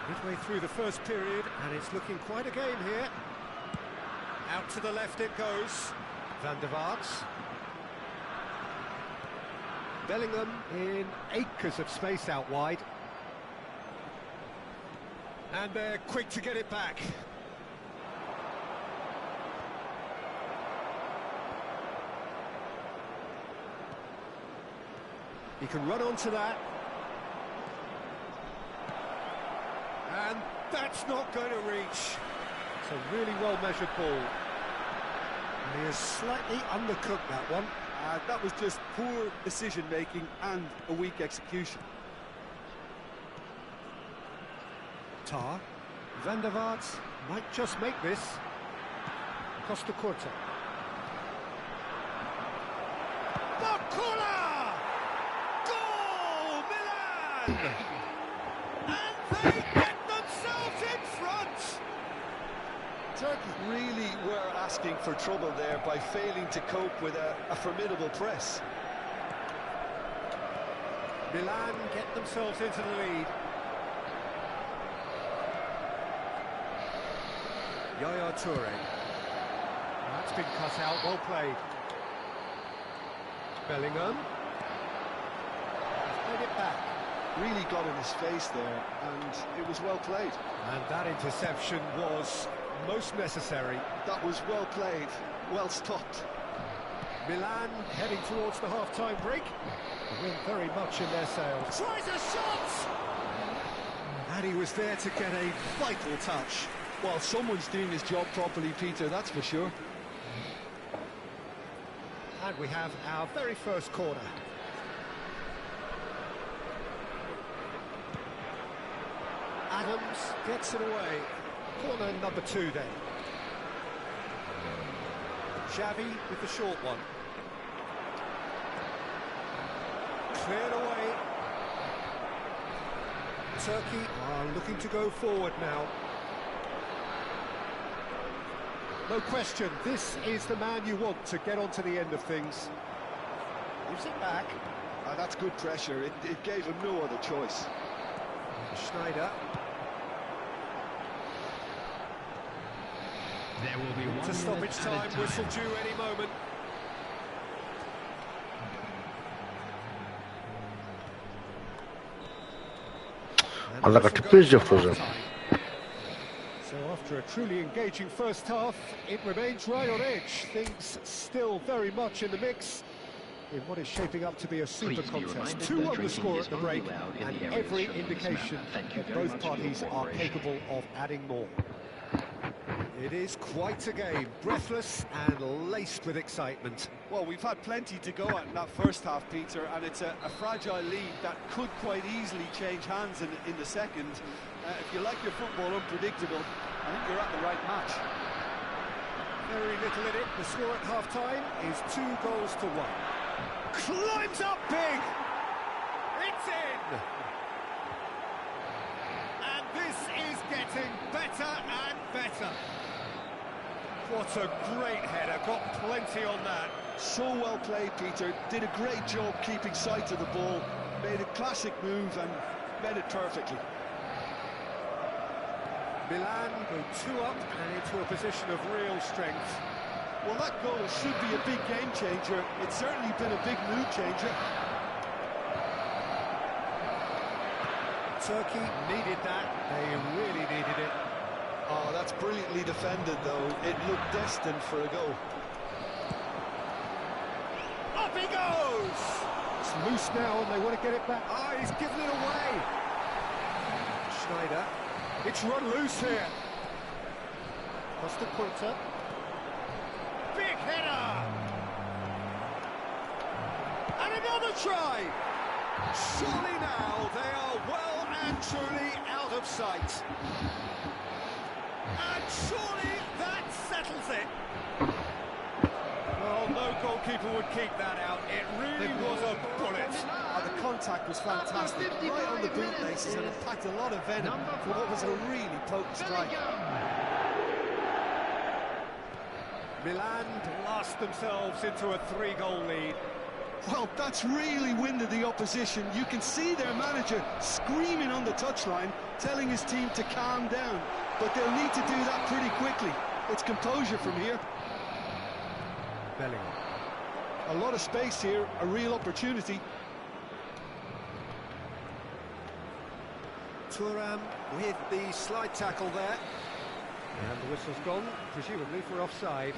Midway through the first period, and it's looking quite a game here. Out to the left it goes. Van der Vaart. Bellingham in acres of space out wide. And they're quick to get it back. He can run onto that. And that's not going to reach. It's a really well-measured ball. And he has slightly undercooked that one. That was just poor decision-making and a weak execution. Tar. Van der Vaart might just make this. Costa Corta. Barcola! Goal, Milan! And they get themselves in front! Turkey really were asking for trouble there by failing to cope with a formidable press. Milan get themselves into the lead. Yaya Toure. That's been cut out, well played. Bellingham. He's played it back. Really got in his face there, and it was well played. And that interception was most necessary. That was well played, well stopped. Milan heading towards the half-time break. The wind very much in their sails. Tries a shot! And he was there to get a vital touch. Well, someone's doing his job properly, Peter, that's for sure. And we have our very first corner. Adams gets it away. Corner number 2 then. Xavi with the short one. Cleared away. Turkey are looking to go forward now. No question, this is the man you want to get onto the end of things. Gives it back. That's good pressure. It gave him no other choice. Schneider. There will be one To stoppage time, whistle due any moment. Αλλά κατυπίζει αυτός. So after a truly engaging first half, it remains right on edge. Things still very much in the mix in what is shaping up to be a super contest. 2-1 the score at the break, and every indication that both parties are capable of adding more. It is quite a game, breathless and laced with excitement. Well, we've had plenty to go at in that first half, Peter, and it's a fragile lead that could quite easily change hands in the second. If you like your football unpredictable, I think you're at the right match. Very little in it. The score at half-time is 2-1. Climbs up big! It's in! And this is getting better and better. What a great header, got plenty on that. So well played, Peter. Did a great job keeping sight of the ball. Made a classic move and met it perfectly. Milan go 2 up and into a position of real strength. Well, that goal should be a big game changer. It's certainly been a big mood changer. Turkey needed that. They really needed it. Oh, that's brilliantly defended, though. It looked destined for a goal. Up he goes! It's loose now and they want to get it back. Ah, he's given it away. Schneider. It's run loose here. Costa Quinta. Big header! And another try! Surely now they are well and truly out of sight. And surely that settles it. Well, no goalkeeper would keep that out. It really was a bullet. The contact was fantastic, right on the bootlaces, and it packed a lot of venom for what was a really potent strike. Milan blast themselves into a 3-goal lead. Well, that's really winded the opposition. You can see their manager screaming on the touchline, telling his team to calm down. But they'll need to do that pretty quickly. It's composure from here. Bellingham. A lot of space here, a real opportunity. Thuram with the slide tackle there. And the whistle's gone, presumably for offside.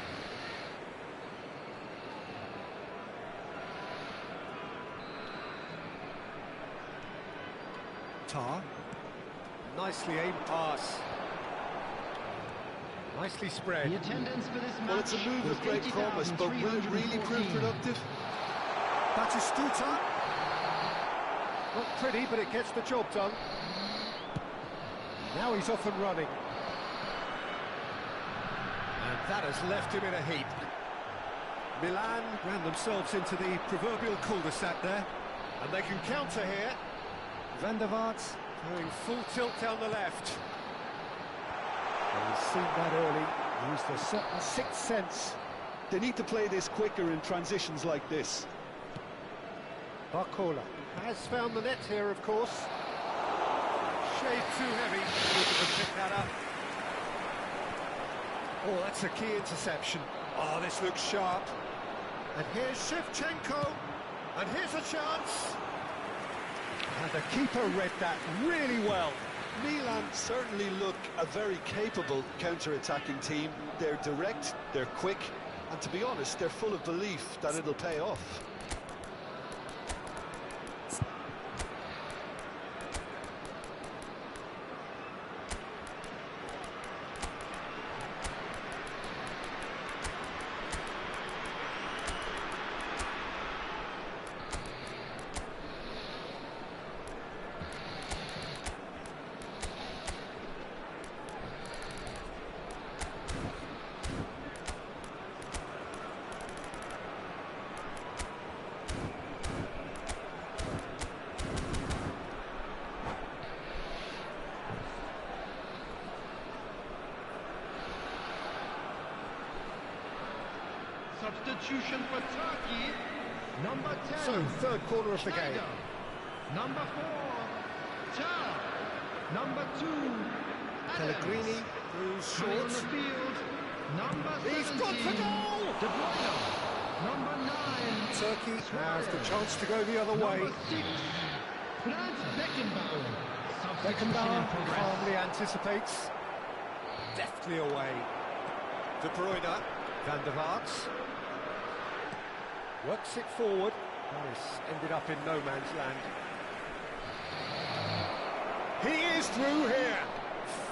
Tar. Nicely aimed pass. Nicely spread. The attendance for this match. Well, it's a move with great promise, but will it really prove productive? Batistuta. Not pretty, but it gets the job done. Now he's off and running. And that has left him in a heap. Milan ran themselves into the proverbial cul-de-sac there. And they can counter here. Van der Vaart going full tilt down the left. And he's seen that early. Used a certain sixth sense. They need to play this quicker in transitions like this. Barcola has found the net here, of course. Shade too heavy. He can pick that up. Oh, that's a key interception. Oh, this looks sharp. And here's Shevchenko. And here's a chance. And the keeper read that really well. Milan certainly look a very capable counter-attacking team. They're direct, they're quick, and to be honest, they're full of belief that it'll pay off. Substitution for Turkey, number 10. So, third quarter of the game. Number 4, Cha. Number 2, Pellegrini through Short on short. the field. Number 17, He's got for goal! De Bruyne. Number 9, Turkey has the chance to go the other way. number 6, Franz Beckenbauer. Substitution in Beckenbauer progress. calmly anticipates. Deftly away. De Bruyne, Van der Vaart. Works it forward. Nice. Ended up in no man's land. He is through here.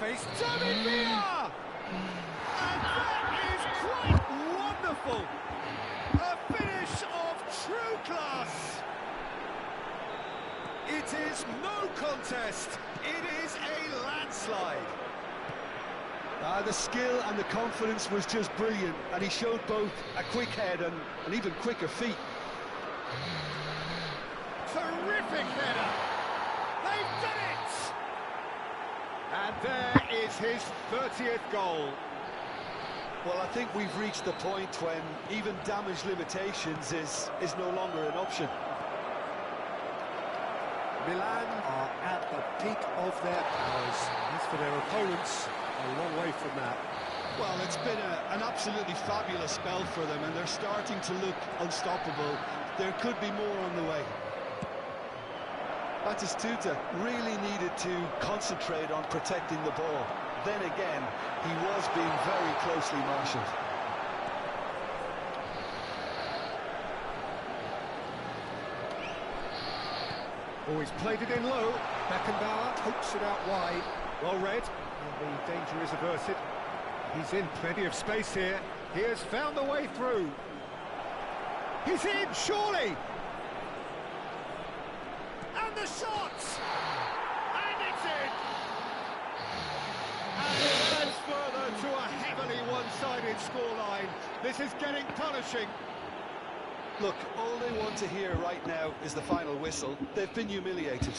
Face David Villa! And that is quite wonderful. A finish of true class. It is no contest. It is a landslide. The skill and the confidence was just brilliant, and he showed both a quick head and even quicker feet. Terrific header. They've done it. And there is his 30th goal. Well, I think we've reached the point when even damage limitations is no longer an option. Milan are at the peak of their powers. As for their opponents, a long way from that. Well, it's been an absolutely fabulous spell for them, and they're starting to look unstoppable. There could be more on the way. Batistuta really needed to concentrate on protecting the ball. Then again, he was being very closely marshalled. Oh, he's played it in low. Beckenbauer pokes it out wide. Well read. And the danger is averted. He's in plenty of space here. He has found the way through. He's in, surely! And the shot! And it's in! And it adds further to a heavily one-sided scoreline. This is getting punishing. Look, all they want to hear right now is the final whistle. They've been humiliated.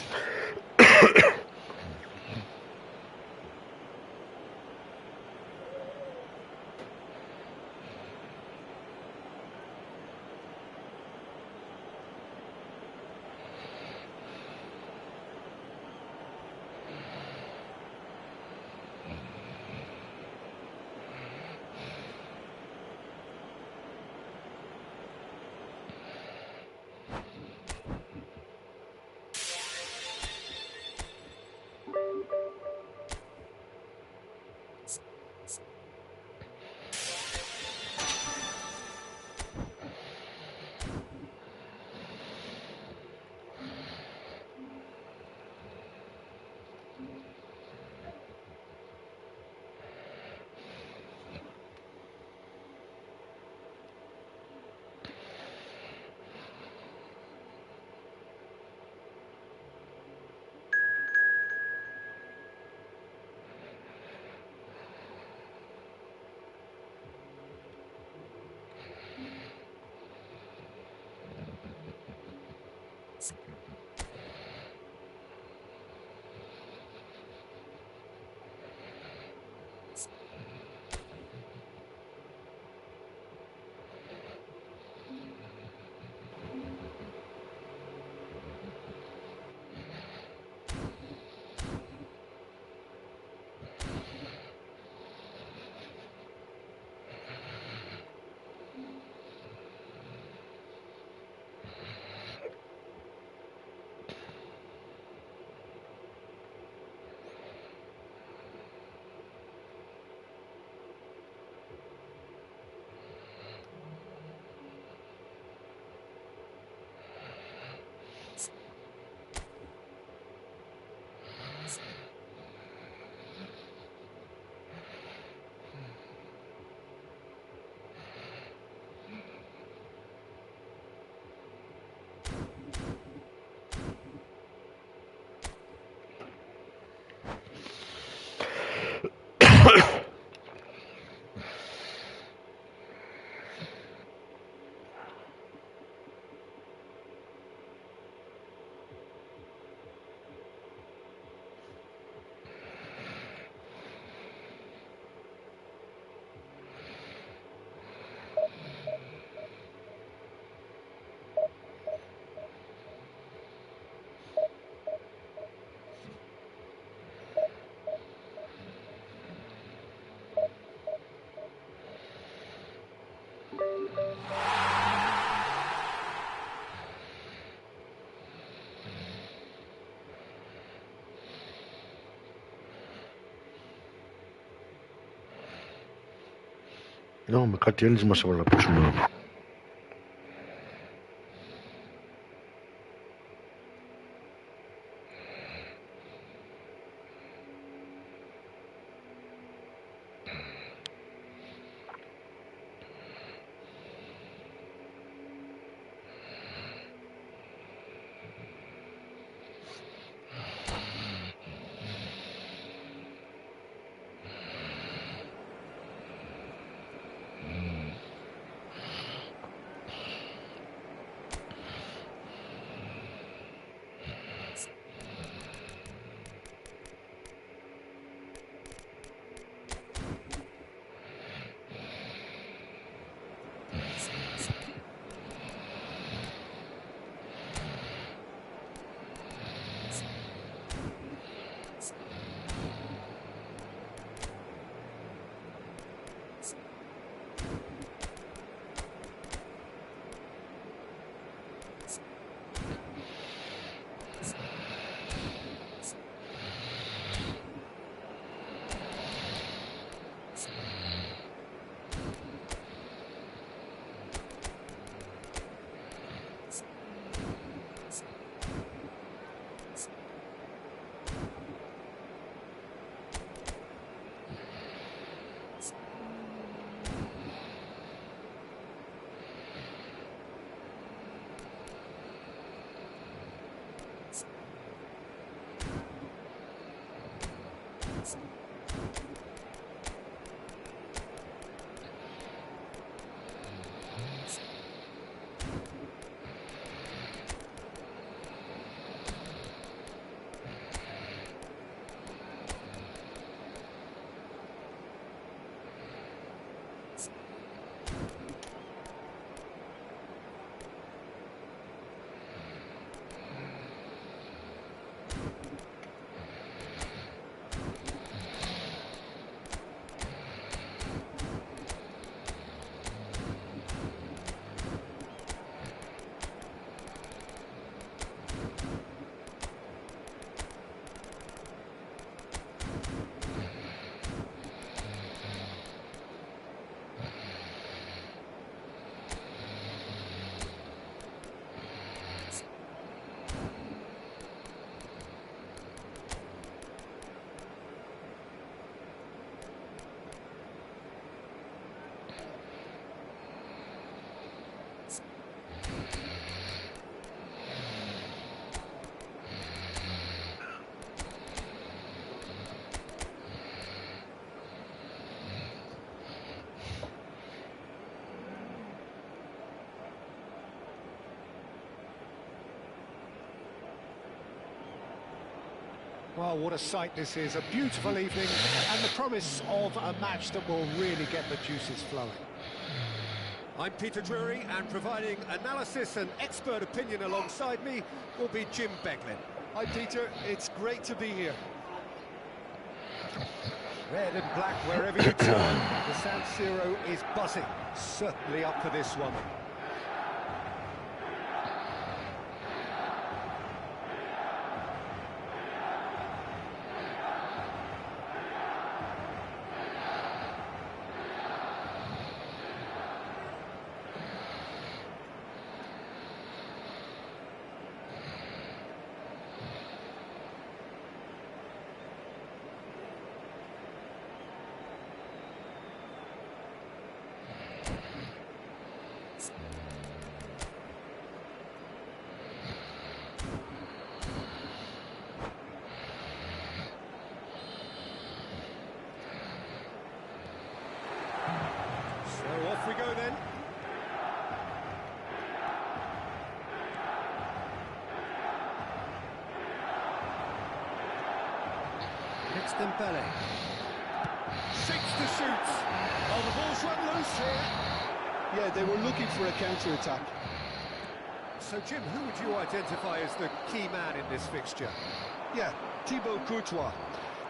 Με κάτι Έλληνες μας έβαλε να παίξουμε. Well, what a sight this is. A beautiful evening and the promise of a match that will really get the juices flowing. I'm Peter Drury, and providing analysis and expert opinion alongside me will be Jim Beglin. Hi, Peter. It's great to be here. Red and black wherever you turn. The San Siro is buzzing. Certainly up for this one. Off we go then. It's Dembele. Seeks to shoot. Oh, the ball's run loose here. Yeah, they were looking for a counter-attack. So, Jim, who would you identify as the key man in this fixture? Yeah, Thibaut Courtois.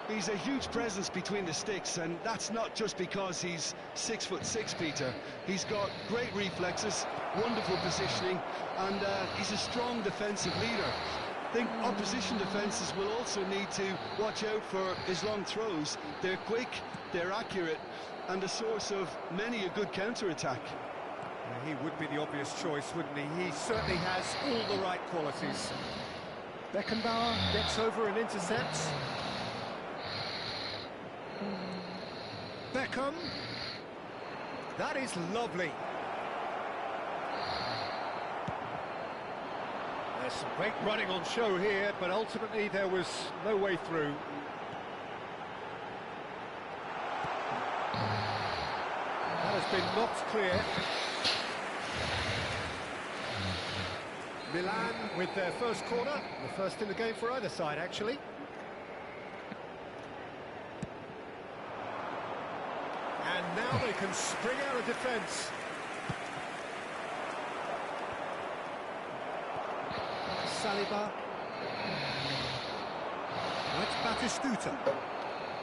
He's a huge presence between the sticks, and that's not just because he's 6'6", Peter. He's got great reflexes, wonderful positioning, and he's a strong defensive leader. I think opposition defences will also need to watch out for his long throws. They're quick, they're accurate, and a source of many a good counter-attack. Yeah, he would be the obvious choice, wouldn't he? He certainly has all the right qualities. Beckenbauer gets over and intercepts. Beckham. That is lovely. There's some great running on show here, but ultimately there was no way through. That has been knocked clear. Milan with their first corner, the first in the game for either side, actually. And now they can spring out of defence. Saliba. That's Batistuta.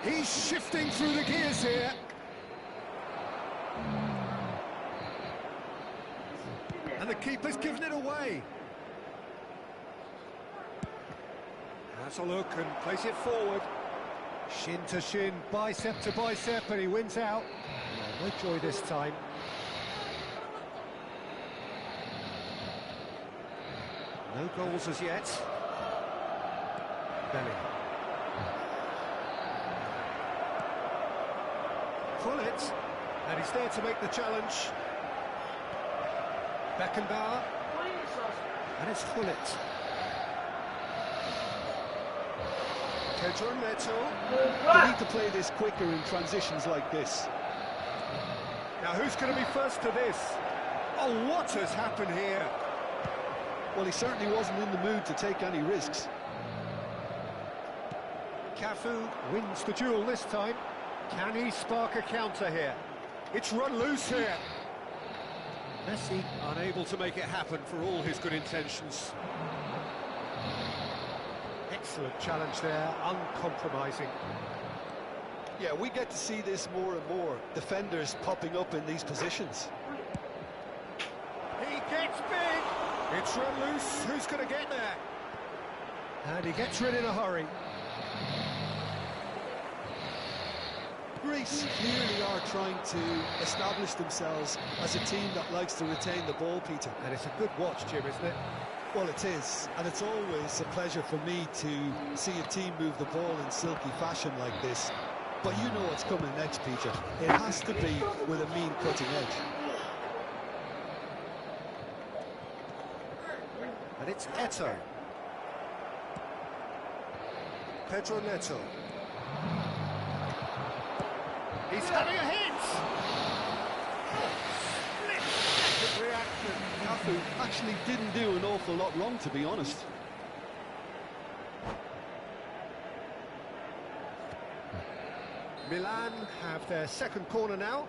He's shifting through the gears here. And the keeper's given it away. Has a look and plays it forward. Shin to shin, bicep to bicep, and he wins out. No joy this time. No goals as yet. Belly. Pull it, and he's there to make the challenge. Beckenbauer, and it's Hullet. Pedro Neto. They need to play this quicker in transitions like this. Now who's going to be first to this? Oh, what has happened here? Well, he certainly wasn't in the mood to take any risks. Cafu wins the duel this time. Can he spark a counter here? It's run loose here. Messi unable to make it happen for all his good intentions. Excellent challenge there, uncompromising. Yeah, we get to see this more and more. Defenders popping up in these positions. He gets big. It's run loose. Who's going to get there? And he gets rid in a hurry. Greece clearly are trying to establish themselves as a team that likes to retain the ball, Peter. And it's a good watch, Jim, isn't it? Well, it is, and it's always a pleasure for me to see a team move the ball in silky fashion like this. But you know what's coming next, Peter. It has to be with a mean cutting edge. And it's Eto. Pedro Neto. He's having a hit! Split-second reaction. Cafu actually didn't do an awful lot wrong, to be honest. Milan have their second corner now.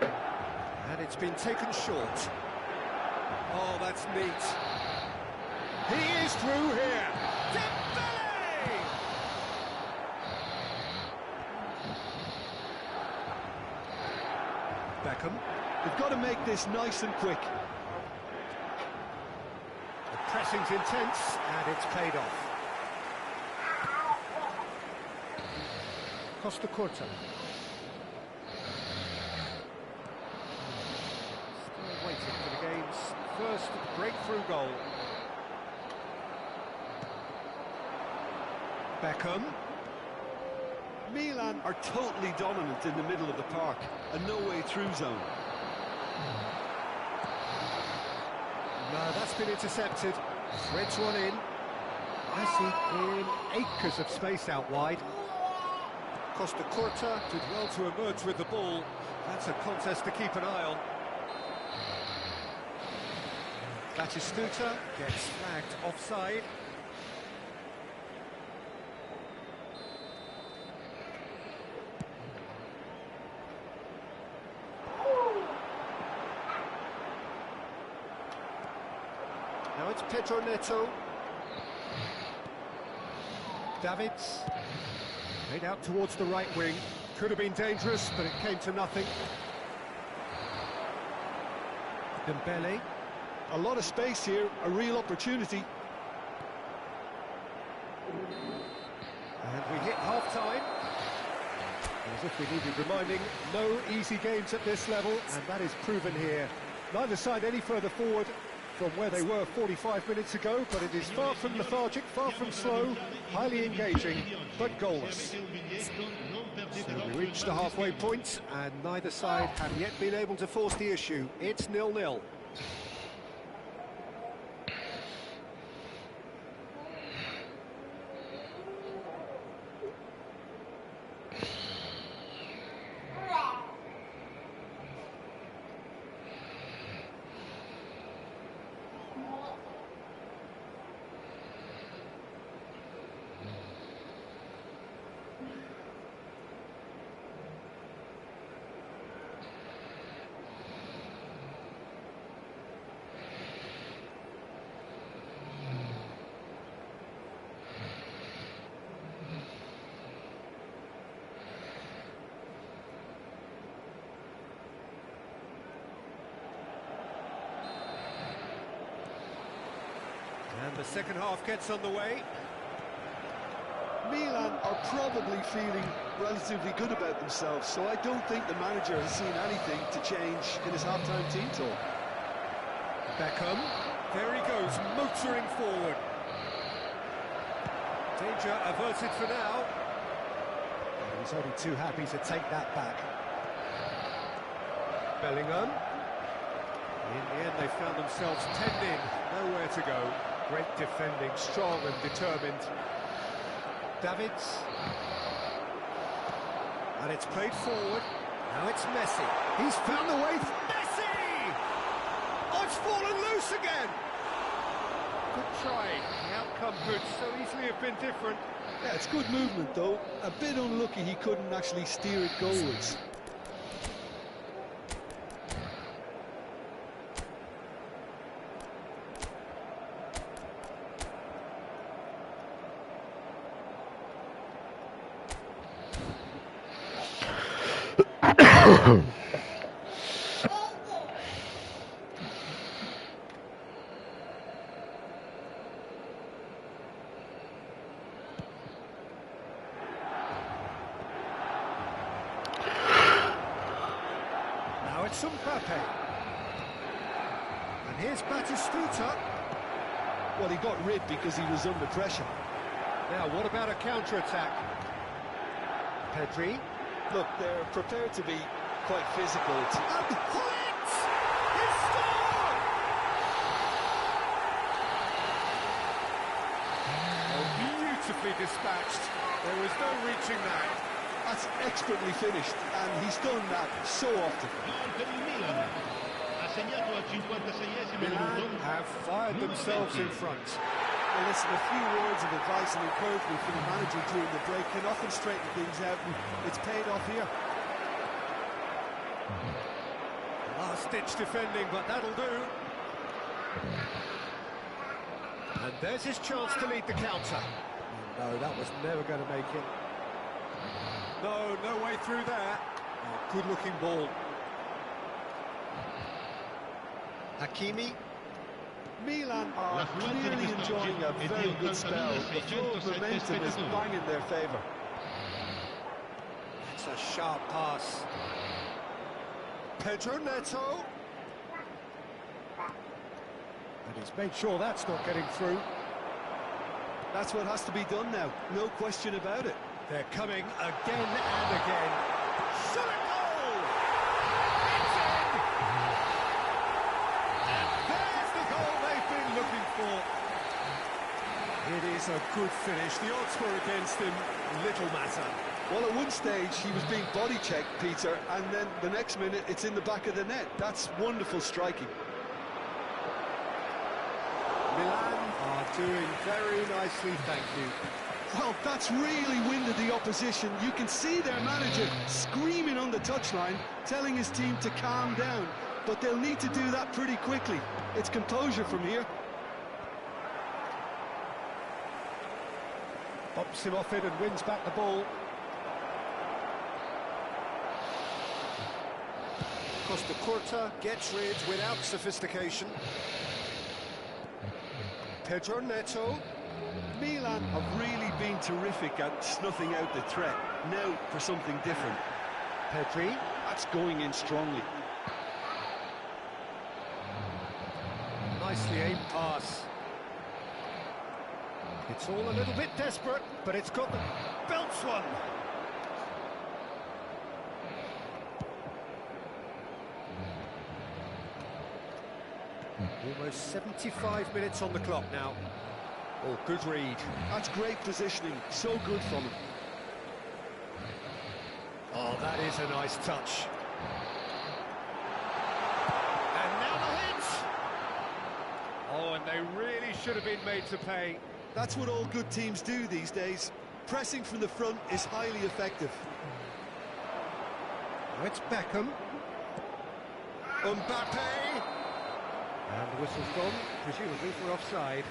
And it's been taken short. Oh, that's neat. He is through here. Dembele! Beckham. They've got to make this nice and quick. The pressing's intense, and it's paid off. Costa Curta. Still waiting for the game's first breakthrough goal. Beckham. Milan are totally dominant in the middle of the park, a no-way-through zone. No, that's been intercepted. Threads one in. Messi in acres of space out wide. Costa Curta did well to emerge with the ball. That's a contest to keep an eye on. Batistuta gets flagged offside. Now it's Pedro Neto. Davids. Made out towards the right wing. Could have been dangerous, but it came to nothing. Dembele. A lot of space here, a real opportunity. We hit half-time. As if we needed reminding, no easy games at this level, and that is proven here. Neither side any further forward from where they were 45 minutes ago, but it is far from lethargic, far from slow, highly engaging, but goalless. So we reached the halfway point, and neither side have yet been able to force the issue. It's 0-0. And the second half gets underway. Milan are probably feeling relatively good about themselves, so I don't think the manager has seen anything to change in his half-time team talk. Beckham, there he goes, motoring forward. Danger averted for now. And he's only too happy to take that back. Bellingham. In the end, they found themselves penned in, nowhere to go. Great defending, strong and determined. Davids. And it's played forward. Now it's Messi. He's found the way. Messi! Oh, it's fallen loose again! Good try. The outcome could so easily have been different. Yeah, it's good movement, though. A bit unlucky he couldn't actually steer it goalwards. Now it's Mbappe. And here's Batistuta. Well, he got rid because he was under pressure. Now, what about a counter-attack? Pedri. Look, they're prepared to be quite physical. And hits! He scored! Oh, beautifully dispatched. There was no reaching that. That's expertly finished, and he's done that so often. Milan have fired themselves in front. Well, listen, a few words of advice and encouragement from the manager during the break can often straighten things out, and it's paid off here. Last-ditch defending, but that'll do. And there's his chance to lead the counter. No, that was never going to make it. No, no way through there. Oh, good-looking ball. Hakimi. Milan are clearly enjoying a very good spell. The flow of momentum is bang in their favour. It's a sharp pass. Pedro Neto. And he's made sure that's not getting through. That's what has to be done now, no question about it. They're coming again and again. Shot a goal! It's in! And there's the goal they've been looking for. It is a good finish. The odds were against him. Little matter. Well, at one stage, he was being body-checked, Peter, and then the next minute, it's in the back of the net. That's wonderful striking. Milan are doing very nicely, thank you. Well, that's really winded the opposition. You can see their manager screaming on the touchline, telling his team to calm down. But they'll need to do that pretty quickly. It's composure from here. Pops him off it and wins back the ball. Costa Curta gets rid without sophistication. Pedro Neto. Milan have really been terrific at snuffing out the threat. Now for something different. Pedri. That's going in strongly. Nicely aimed pass. It's all a little bit desperate, but it's got the belts one. Almost 75 minutes on the clock now. Oh, good read. That's great positioning, so good from him. Oh, that is a nice touch. And now the hit! Oh, and they really should have been made to pay. That's what all good teams do these days. Pressing from the front is highly effective. Now it's Beckham. Mbappe! And the whistle's gone, presumably for offside.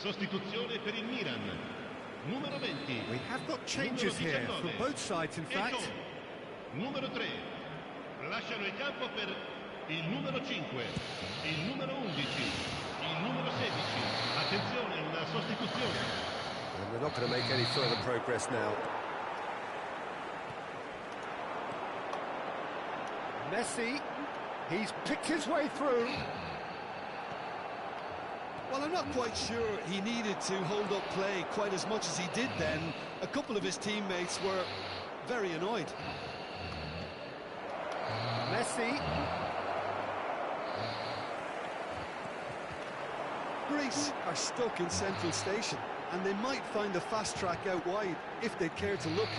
Sostituzione per il Milan. Numero 20. We have got changes here from both sides, in fact. Numero 3. Lasciano il campo per il numero 5, il numero 11, il numero 16. Attenzione, una sostituzione. And we're not going to make any further progress now. Messi, he's picked his way through. Well, I'm not quite sure he needed to hold up play quite as much as he did then. A couple of his teammates were very annoyed. Messi. Greece are stuck in Central Station, and they might find a fast track out wide if they'd care to look.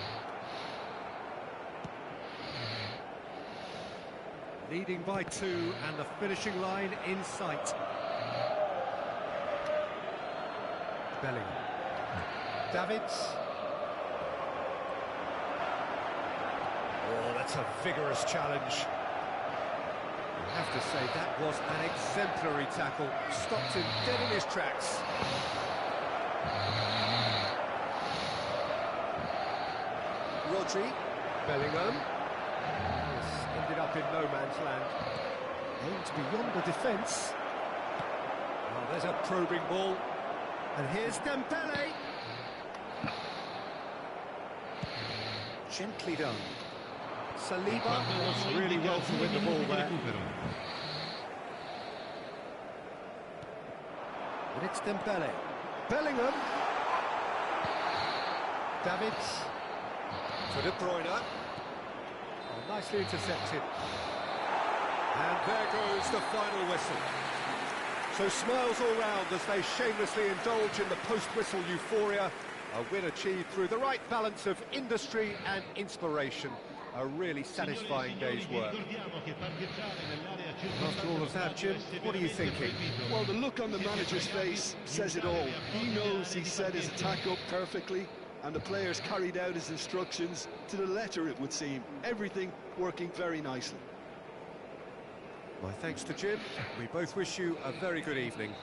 Leading by 2 and the finishing line in sight. Bellingham. Davids. Oh, that's a vigorous challenge. I have to say, that was an exemplary tackle. Stopped him dead in his tracks. Rodri. Bellingham. This ended up in no man's land. Aimed beyond the defence. Oh, there's a probing ball. And here's Dembele. Gently done. Saliba was really well to win the ball there. And it's Dembele. Bellingham. Davids. To De Bruyne. Oh, nicely intercepted. And there goes the final whistle. So smiles all round as they shamelessly indulge in the post-whistle euphoria. A win achieved through the right balance of industry and inspiration. A really satisfying day's work. After all of that, Jim, what are you thinking? Well, the look on the manager's face says it all. He knows he set his attack up perfectly, and the players carried out his instructions to the letter, it would seem. Everything working very nicely. My thanks to Jim. We both wish you a very good evening.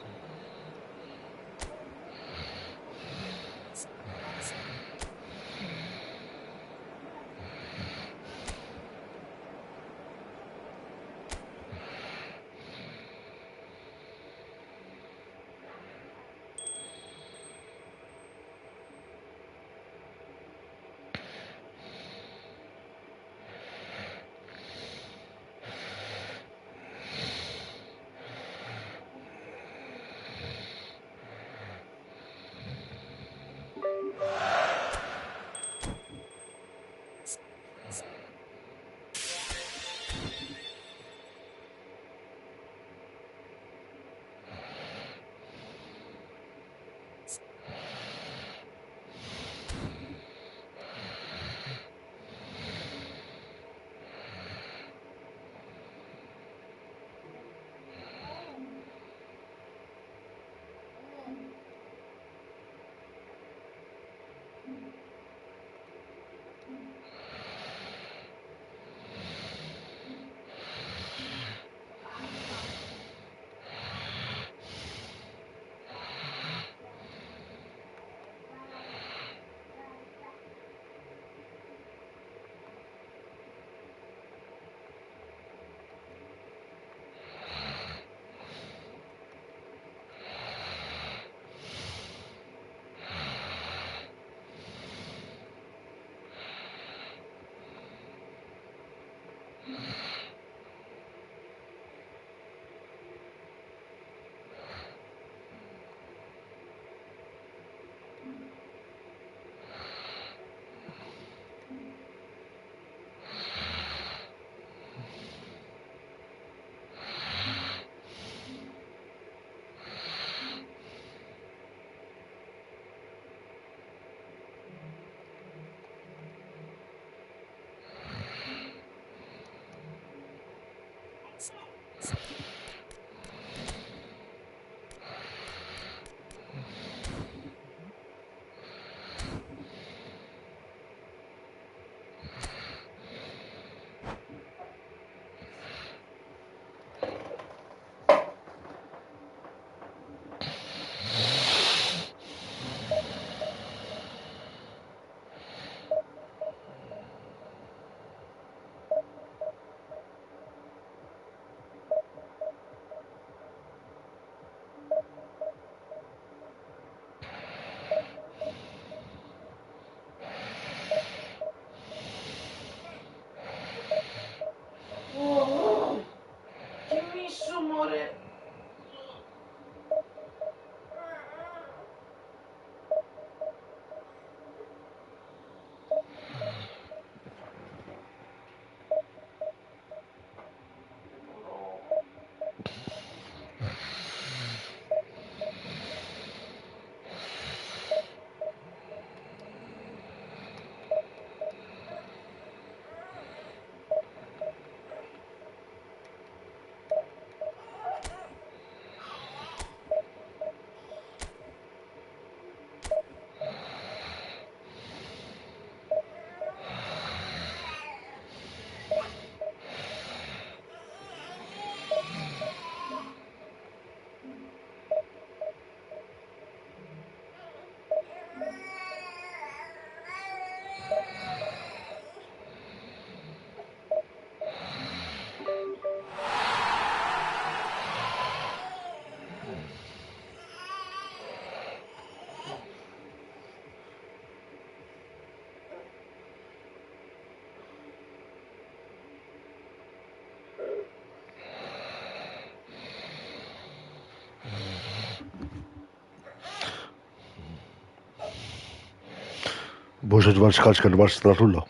Μπορείς να του βάλεις χάρτης και να του βάλεις στρατούλα.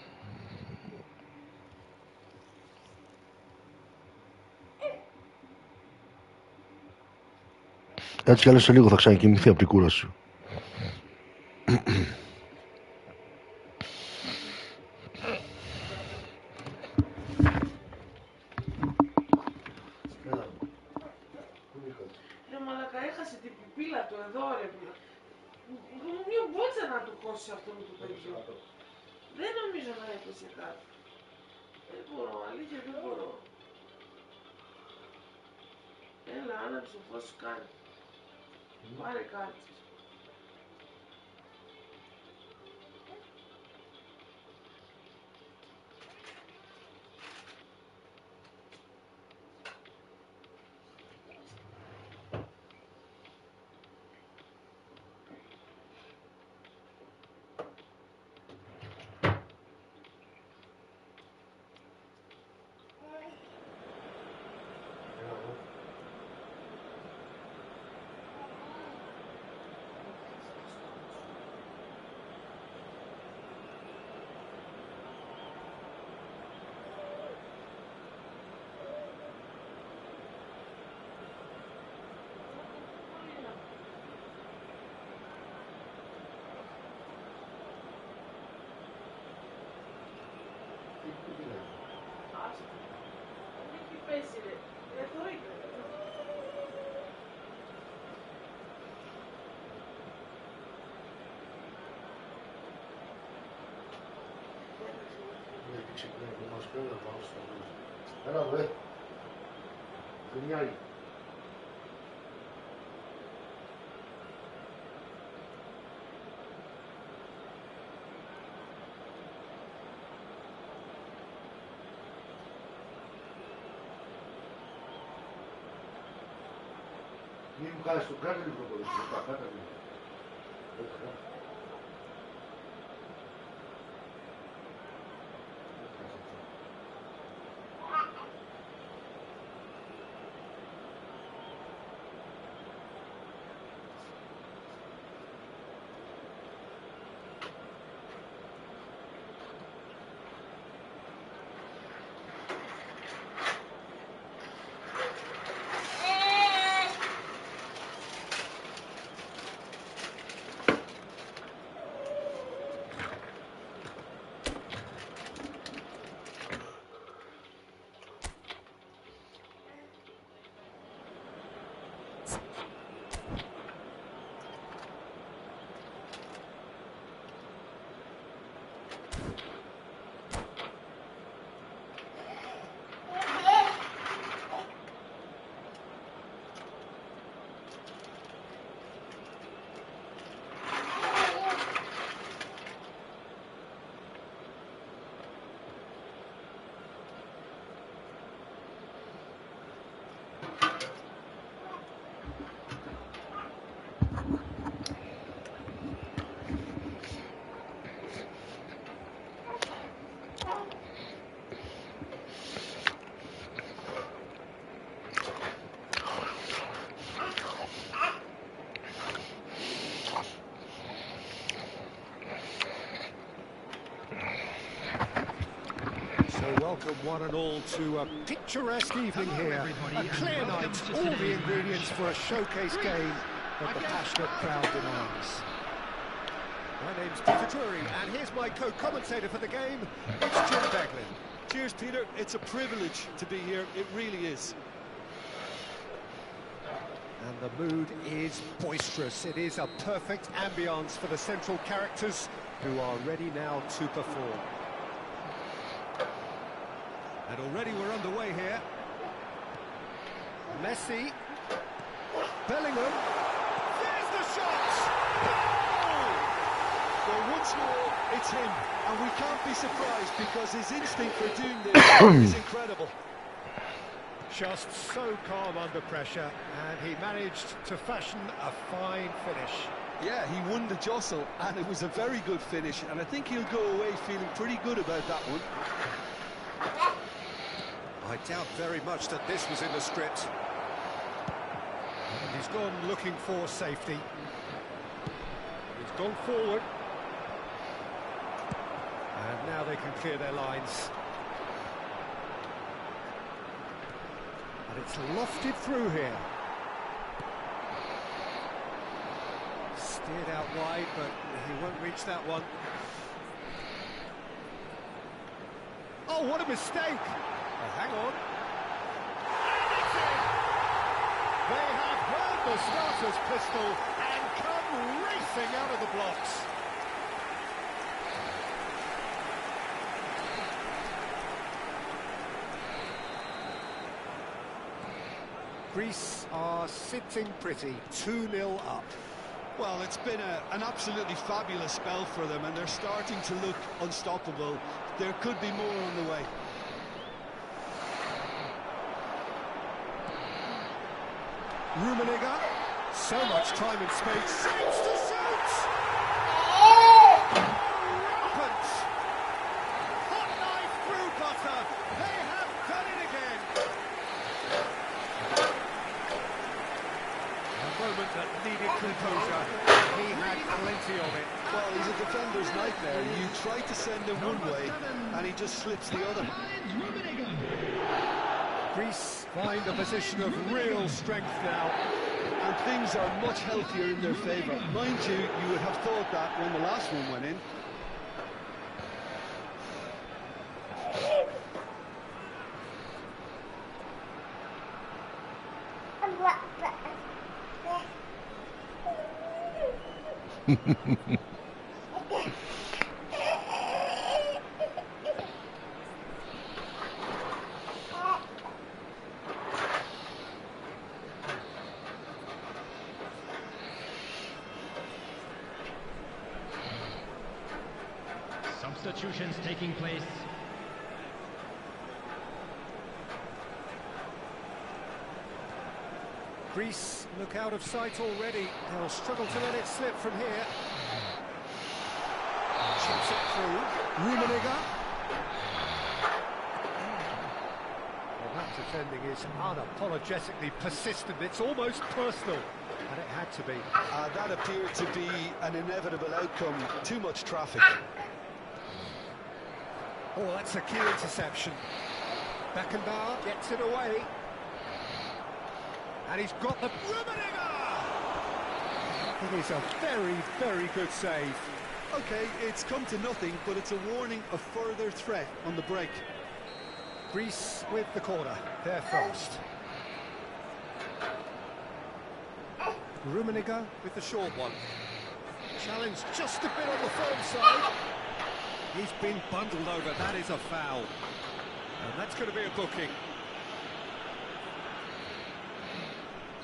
Έτσι κι άλλως σε λίγο θα ξανακοιμηθεί από την κούραση. Ρε μαλακα, έχασε την πιπίλα του εδώ ρε. Μου μια μπότσα να του χώσει αυτόν του παιδιού. Δεν νομίζω να έπεσε κάτι. Δεν μπορώ, αλήθεια δεν μπορώ. Έλα, άναψε ο φως κάνει. Πάρε κάτι. Έλα βρε. Γενιάει. Μην μου κάνεις το κάτω λίγο πολύ, κάτω λίγο. They welcome one and all to a picturesque evening here. A clear night, all the ingredients for a showcase game that the passionate crowd demands. My name's Peter Drury, and here's my co-commentator for the game, it's Jim Beglin. Cheers, Peter. It's a privilege to be here. It really is. And the mood is boisterous. It is a perfect ambience for the central characters who are ready now to perform. And already we're underway here. Messi. Bellingham. There's the shot! Goal! Well, once more, it's him. And we can't be surprised because his instinct for doing this is incredible. Just so calm under pressure, and he managed to fashion a fine finish. Yeah, he won the jostle, and it was a very good finish, and I think he'll go away feeling pretty good about that one. I doubt very much that this was in the script. And he's gone looking for safety. He's gone forward. And now they can clear their lines. And it's lofted through here. Steered out wide, but he won't reach that one. Oh, what a mistake! Oh, hang on. They have heard the starter's pistol and come racing out of the blocks. Greece are sitting pretty, 2-0 up. Well, it's been an absolutely fabulous spell for them, and they're starting to look unstoppable. There could be more on the way. Rummenigge, so much time and space, seems to shoot! Rampant! Hot knife through butter, they have done it again! A moment that needed composure, he had plenty of it. Well, he's a defender's nightmare. You try to send him one way, and he just slips the other. Greece find a position of real strength now. And things are much healthier in their favour. Mind you, you would have thought that when the last one went in. Substitutions taking place. Greece look out of sight already. They'll struggle to let it slip from here. Chips it through. Rummenigge. Well, that defending is unapologetically persistent. It's almost personal. And it had to be. That appeared to be an inevitable outcome. Too much traffic. Oh, that's a key interception. Beckenbauer gets it away. And he's got the... Rummenigge! It is a very, very good save. OK, it's come to nothing, but it's a warning of further threat on the break. Greece with the corner. They're first. Rummenigge with the short one. Challenge just a bit on the firm side. He's been bundled over. That is a foul. And that's going to be a booking.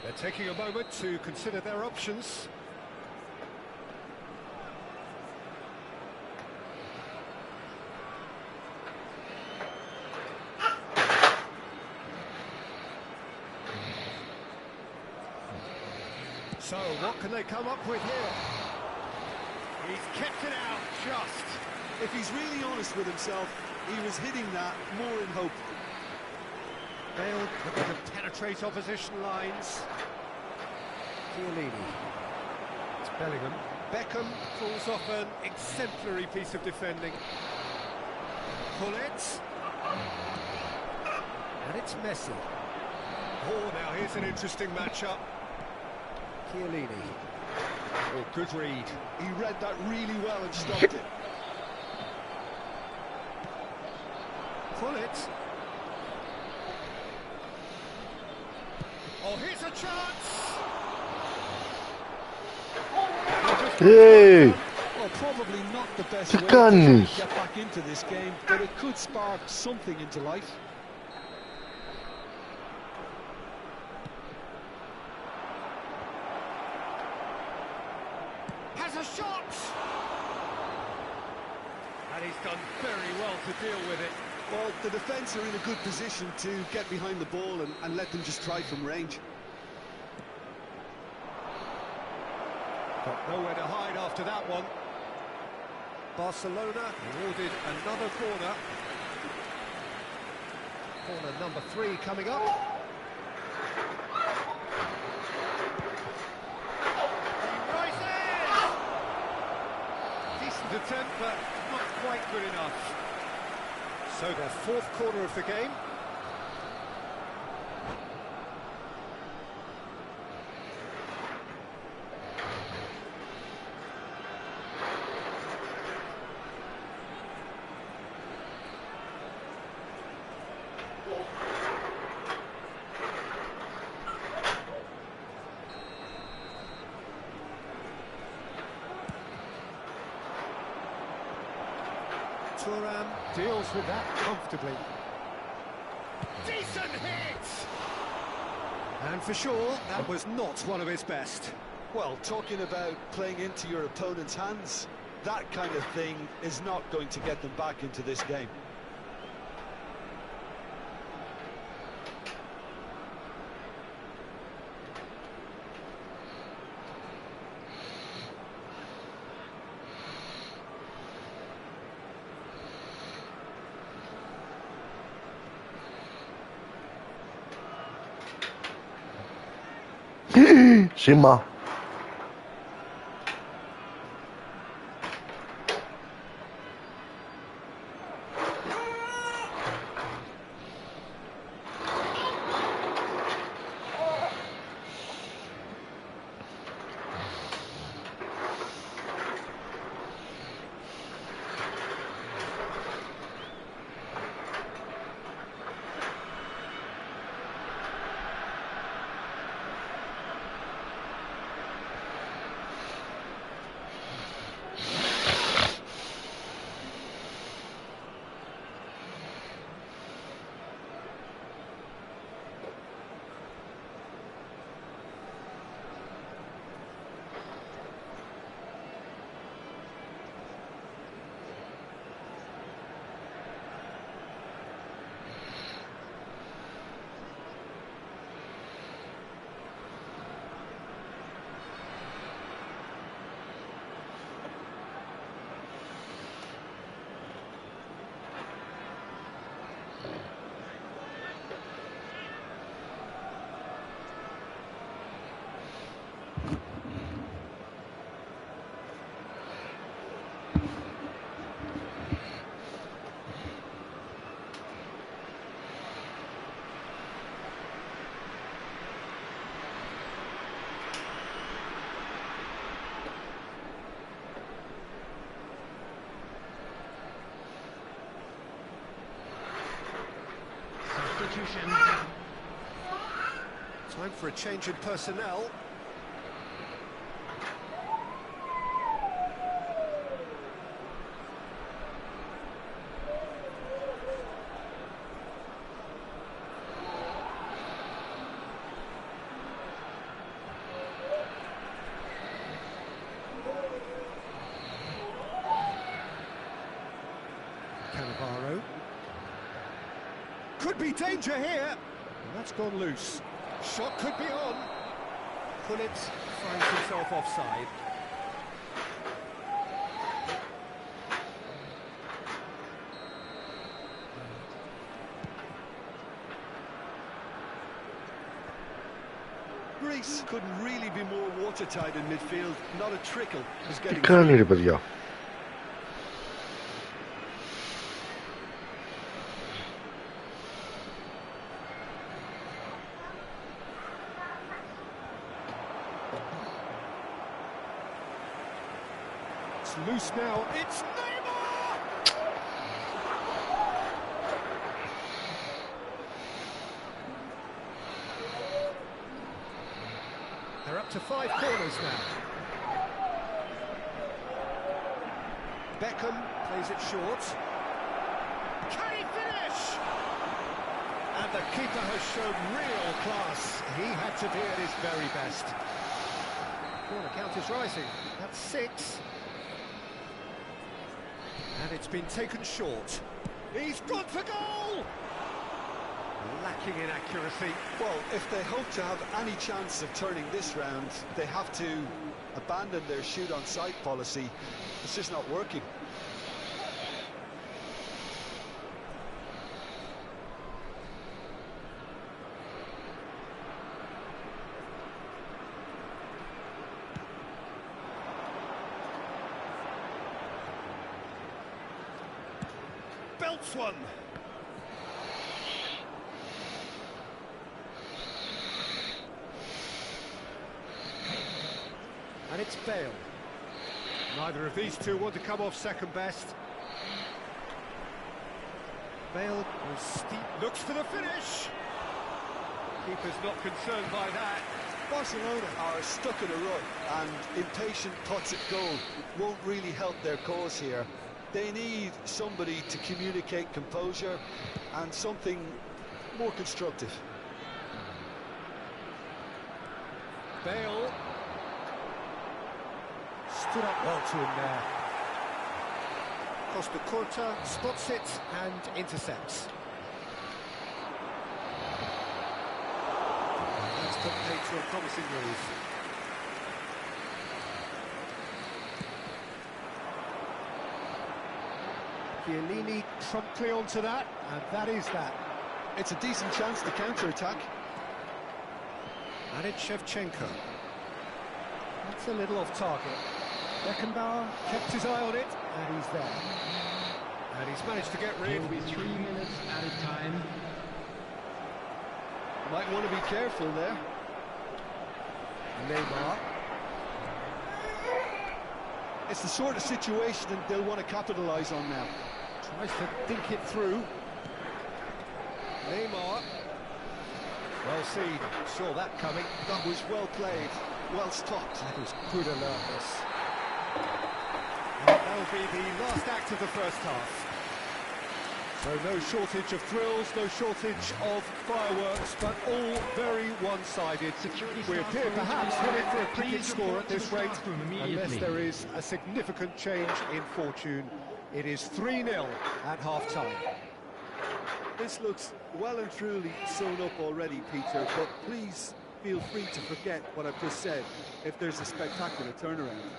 They're taking a moment to consider their options. So, what can they come up with here? He's kept it out, just. If he's really honest with himself, he was hitting that more in hope. Bale looking to penetrate opposition lines. Chiellini. It's Bellingham. Beckham pulls off an exemplary piece of defending. Pullet. And it's Messi. Oh, now here's an interesting matchup. Chiellini. Oh, good read. He read that really well and stopped it. Pull it. Oh, here's a chance. Hey! Well, probably not the best Τι way κάνεις? to get back into this game, but it could spark something into life. Has a shot! And he's done very well to deal with it. Well, the defence are in a good position to get behind the ball and let them just try from range. Got nowhere to hide after that one. Barcelona awarded another corner. Corner number 3 coming up. He rises! Decent attempt, but not quite good enough. So their 4th corner of the game. Thuram deals with that comfortably. Decent hit! And for sure, that was not one of his best. Well, talking about playing into your opponent's hands, that kind of thing is not going to get them back into this game. Σήμα. Time for a change in personnel. Cannavaro. Could be danger here. And that's gone loose. Shot could be on. Pullet finds himself offside. Greece couldn't really be more watertight in midfield. Not a trickle was Τι getting κάνει ρε παιδιά? It's loose now. It's Neymar! They're up to 5 corners now. Beckham plays it short. Can he finish? And the keeper has shown real class. He had to be at his very best. Corner count is rising. That's 6. And it's been taken short. He's gone for goal! Lacking in accuracy. Well, if they hope to have any chance of turning this round, they have to abandon their shoot on sight policy. It's just not working. Belts one. And it's Bale. Neither of these two want to come off second best. Bale goes steep, looks for the finish. Keeper's not concerned by that. Barcelona are stuck in a rut, and impatient putts at goal won't really help their cause here. They need somebody to communicate composure and something more constructive. Bale stood up well to him there. Costa Curta spots it and intercepts. That's put paid to a promising move. Chiellini promptly onto that, and that is that. It's a decent chance to counter-attack. And it's Shevchenko. That's a little off target. Beckenbauer kept his eye on it, and he's there. And he's managed to get rid. Will be 3 minutes at a time. Might want to be careful there. Neymar. It's the sort of situation that they'll want to capitalise on now. Tries to think it through. Neymar. Well seen. Saw that coming. That was well played, well stopped. That was good alertness. And that'll be the last act of the first half. So no shortage of thrills, no shortage of fireworks, but all very one-sided. We appear perhaps headed for a cricket score at this rate, unless there is a significant change in fortune. It is 3-0 at half-time. This looks well and truly sewn up already, Peter, but please feel free to forget what I've just said if there's a spectacular turnaround.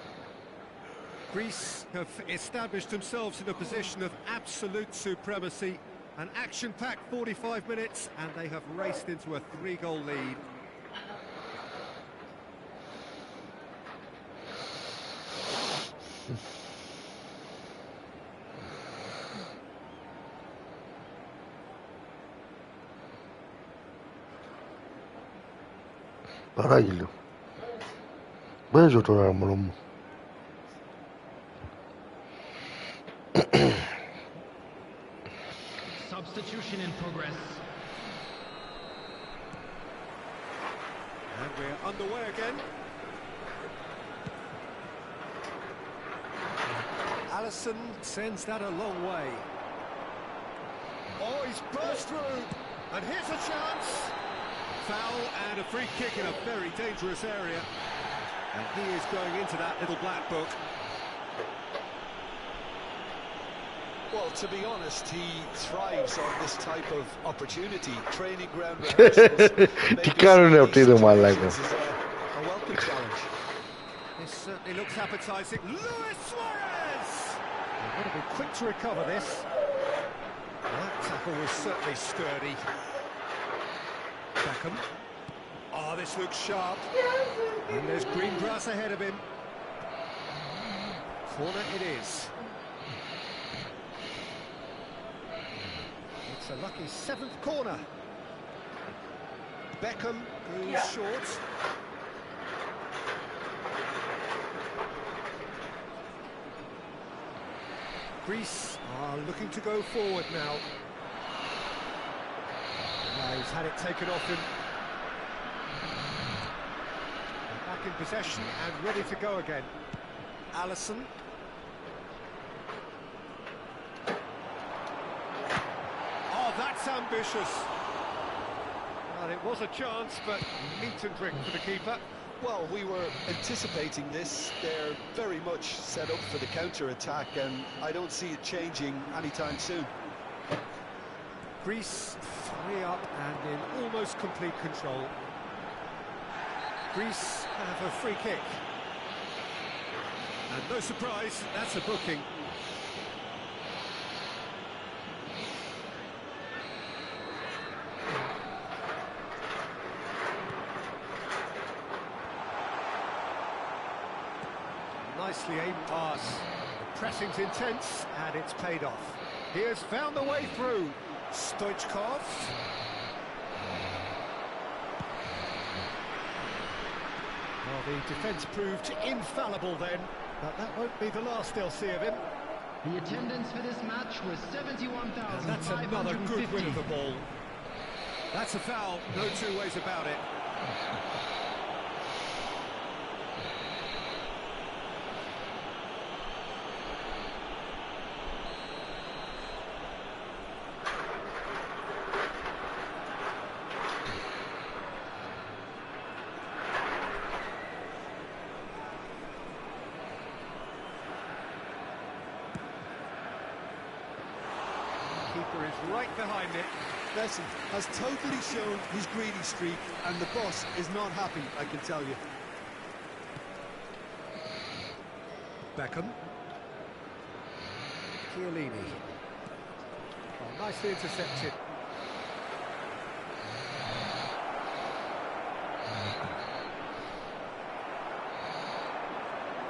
Greece have established themselves in a position of absolute supremacy. An action-packed 45 minutes, and they have raced into a 3-goal lead. Παράγγειλε. Παίζω τώρα μόνο μου. Substitution in progress. And we're underway again. Alisson sends that a long way. Oh, he's burst through. And here's a chance. Foul and a free kick in a very dangerous area. And he is going into that little black book. Well, to be honest, he thrives on this type of opportunity. Training ground rehearsals. Τι κάνουνε αυτοί εδώ μαλάκα. A welcome challenge. This certainly looks appetising. Luis Suarez! They've got to be quick to recover this. That tackle was certainly sturdy. Beckham. Oh, this looks sharp. And there's green grass ahead of him. Corner it is. It's a lucky 7th corner. Beckham goes short. Greece are looking to go forward now. He's had it taken off him. They're back in possession and ready to go again. Allison. Oh, that's ambitious. Well, it was a chance, but meat and drink for the keeper. Well, we were anticipating this. They're very much set up for the counter-attack, and I don't see it changing anytime soon. Greece 3 up and in almost complete control. Greece have a free kick. And no surprise, that's a booking. Nicely aimed pass. The pressing's intense and it's paid off. He has found the way through. Stoichkov. Well, the defence proved infallible then, but that won't be the last they'll see of him. The attendance for this match was 71,550. And that's another good win of the ball. That's a foul, no two ways about it. Keeper is right behind it. Messi has totally shown his greedy streak, and the boss is not happy, I can tell you. Beckham. Chiellini. Oh, nicely intercepted.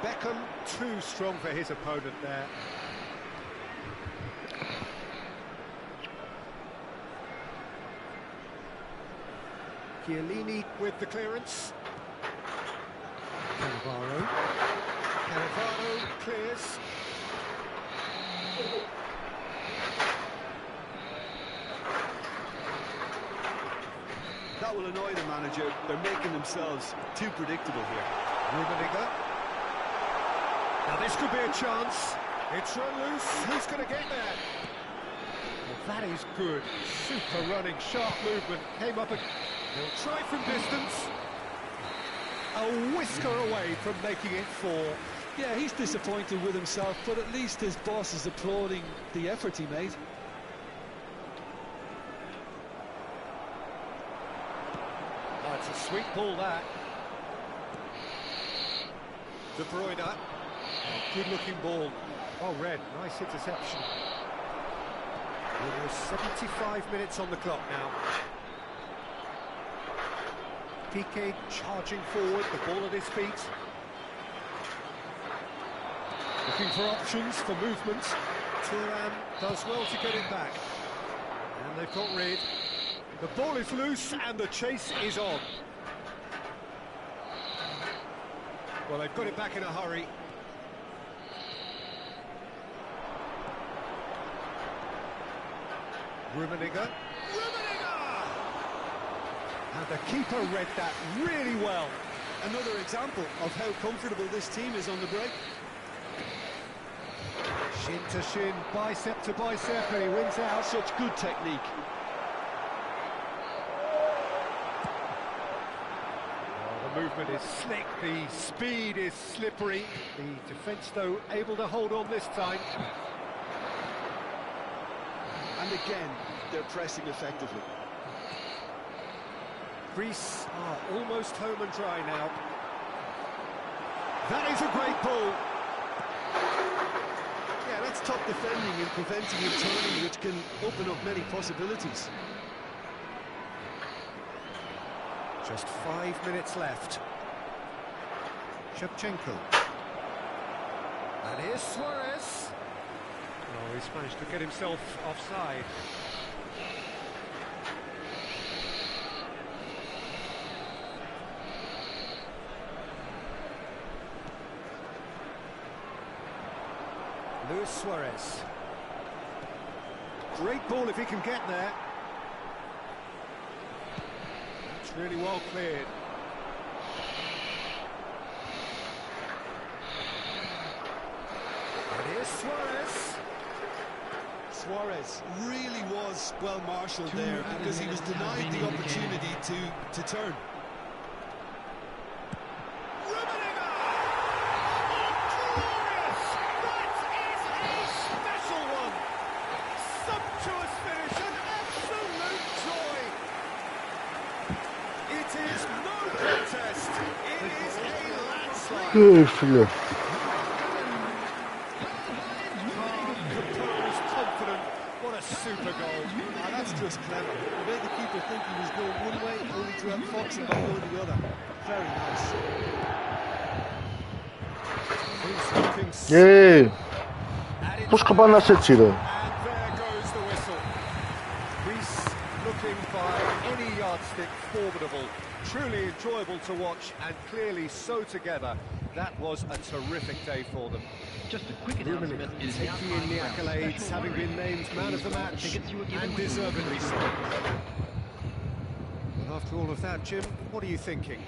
Beckham too strong for his opponent there. Chiellini with the clearance. Cannavaro. Cannavaro clears. That will annoy the manager. They're making themselves too predictable here. Rummenigge. Now this could be a chance. It's run loose. Who's going to get there? Well, that is good. Super running, sharp movement. Came up and he'll try from distance. A whisker away from making it 4. Yeah, he's disappointed with himself, but at least his boss is applauding the effort he made. Oh, it's a sweet ball, that. De Bruyne. Good-looking ball. Oh, Red, nice interception. Almost 75 minutes on the clock now. Piqué charging forward, the ball at his feet. Looking for options, for movement. Thuram does well to get it back. And they've got rid. The ball is loose and the chase is on. Well, they've got it back in a hurry. Rummenigge. And the keeper read that really well. Another example of how comfortable this team is on the break. Shin to shin, bicep to bicep, and he wins out. Such good technique. Oh, the movement is slick, the speed is slippery. The defence, though, able to hold on this time. And again, they're pressing effectively. Greece are almost home and dry now. That is a great ball. Yeah, that's top defending and preventing him turning, which can open up many possibilities. Just 5 minutes left. Shevchenko. And here's Suarez. Oh, he's managed to get himself offside. Luis Suarez. Great ball if he can get there. That's really well cleared. And here's Suarez. Suarez really was well marshalled there because he was denied the opportunity to turn. Φίλε. What a super goal. Oh, that's just clever. It made the keeper think he was going one way, only to have Fox about going the other. Very nice. Πώς καπάνας έτσι ρε. Looking by any yardstick formidable, truly enjoyable to watch and clearly so together. That was a terrific day for them. Just a quick announcement. Taking in the accolades, having been named man of the match, and deservedly so. And after all of that, Jim, what are you thinking?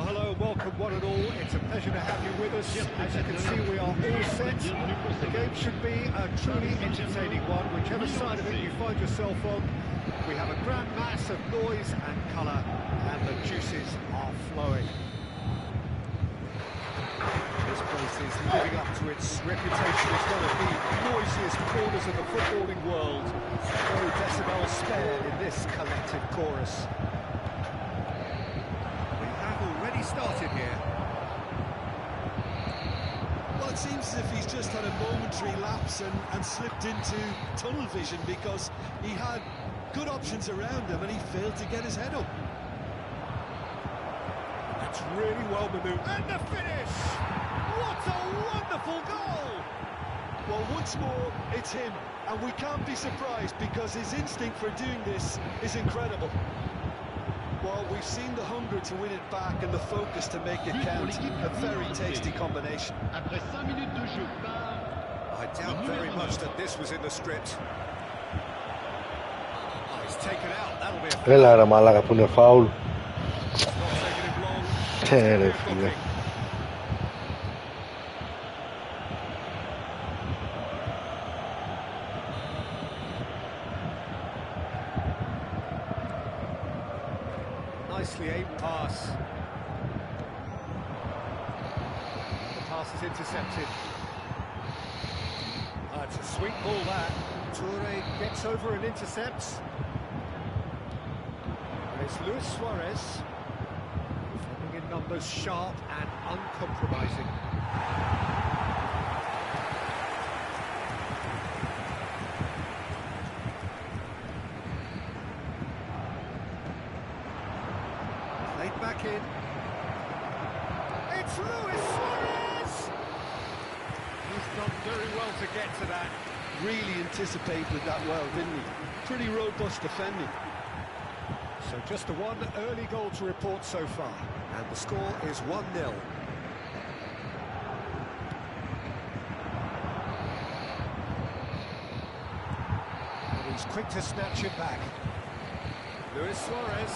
hello, welcome one and all. It's a pleasure to have you with us. As you can see, we are all set. The game should be a truly entertaining one, whichever side of it you find yourself on. We have a grand mass of noise and colour, and the juices are flowing. This place is living up to its reputation as one of the noisiest corners of the footballing world. No decibels spared in this collective chorus. We have already started here. Well, it seems as if he's just had a momentary lapse and slipped into tunnel vision, because he had good options around him and he failed to get his head up. That's really well manoeuvred. And the finish! What a wonderful goal! Well, once more, it's him, and we can't be surprised because his instinct for doing this is incredible. Well, we've seen the hunger to win it back and the focus to make it count. A very tasty combination. I doubt very much that this was in the script. Oh, he's taken out. That'll be a foul. Έλα ρε μαλάκα που είναι φάουλ. It's not taking him long. Ρε φίλε. Nicely aimed pass. The pass is intercepted. It's a sweet ball that. Toure gets over and intercepts. And it's Luis Suarez. Flipping in numbers, sharp and uncompromising. Back in. It's Luis Suarez! He's done very well to get to that. Really anticipated that well, didn't he? Pretty robust defending. So just the one early goal to report so far. And the score is 1-0. And he's quick to snatch it back. Luis Suarez.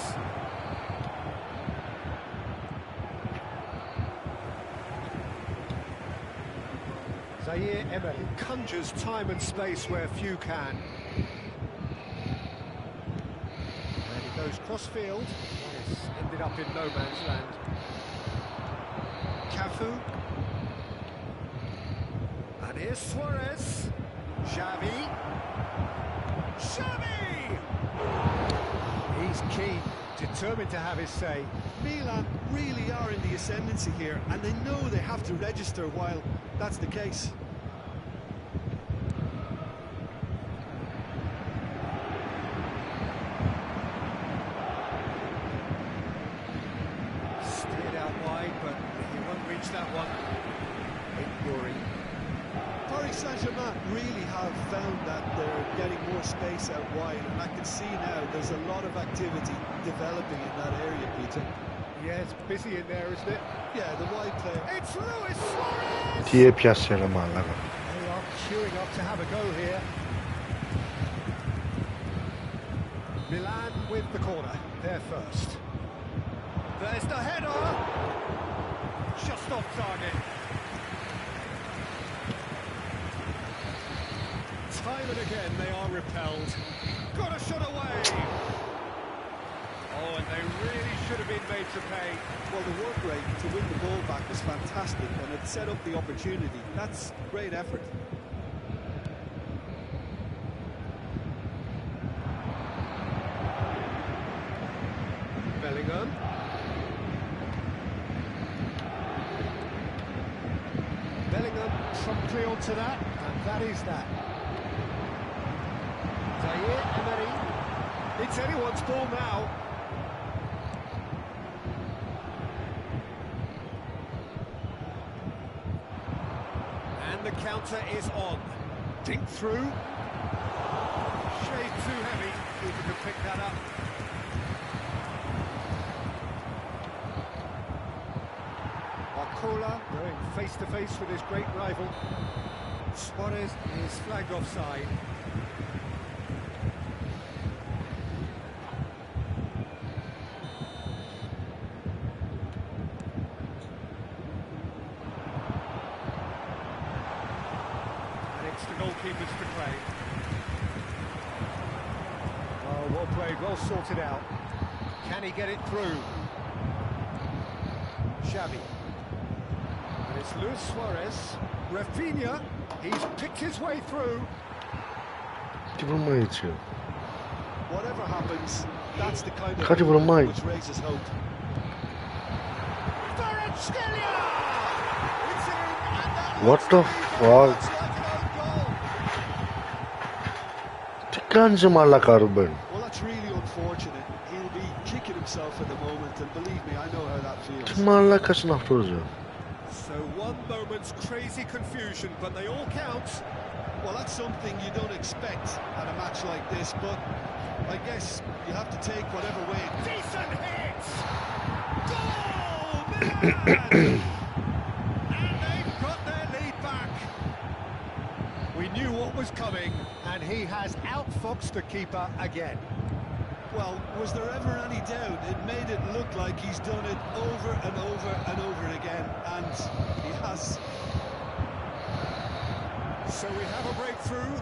Emery conjures time and space where few can. And he goes cross-field. Yes, ended up in no man's land. Cafu. And here's Suarez. Xavi. Xavi! He's keen, determined to have his say. Milan really are in the ascendancy here, and they know they have to register while that's the case. Steered out wide, but he won't reach that one. Ignoring. Paris Saint-Germain really have found that they're getting more space out wide, and I can see now there's a lot of activity developing in that area, Peter. Yeah, it's busy in there, isn't it? Yeah, the wide player. It's Luis Suarez! Τι έπιασε ρε μαλάκα. They are queuing up to have a go here. Milan with the corner, they're first. There's the header! Just off target. Time and again they are repelled. Got a shot away! Oh, and they really should have been made to pay. Well, the work rate to win the ball back was fantastic, and it set up the opportunity. That's great effort. Bellingham. Bellingham promptly onto that, and that is that. Emery. It's anyone's ball now. And the counter is on. Dink through. Shade too heavy. Keeper could pick that up. Barcola going face to face with his great rival. Suarez is flagged offside. goalkeepers to play. Oh, well played, well sorted out. Can he get it through? Xavi. And it's Luis Suarez. Rafinha, he's picked his way through. Whatever happens, that's the kind of Κάτι βρωμάει. which raises hope. What the fuck? Τι κάνεις μαλάκα, Ρουμπέν? Well, that's really unfortunate. He'll be kicking himself at the moment, and believe me, I know how that feels. Τι μαλάκας είναι αυτός, ρε? So one moment's crazy confusion, but they all count. Well, that's something you don't expect at a match like this, but I guess you have to take whatever way. Decent hit! Goal, Milan! And they've got their lead back. We knew what was coming, and he has outfoxed the keeper again. Well, was there ever any doubt? It made it look like he's done it over and over and over again, and he has. So we have a breakthrough.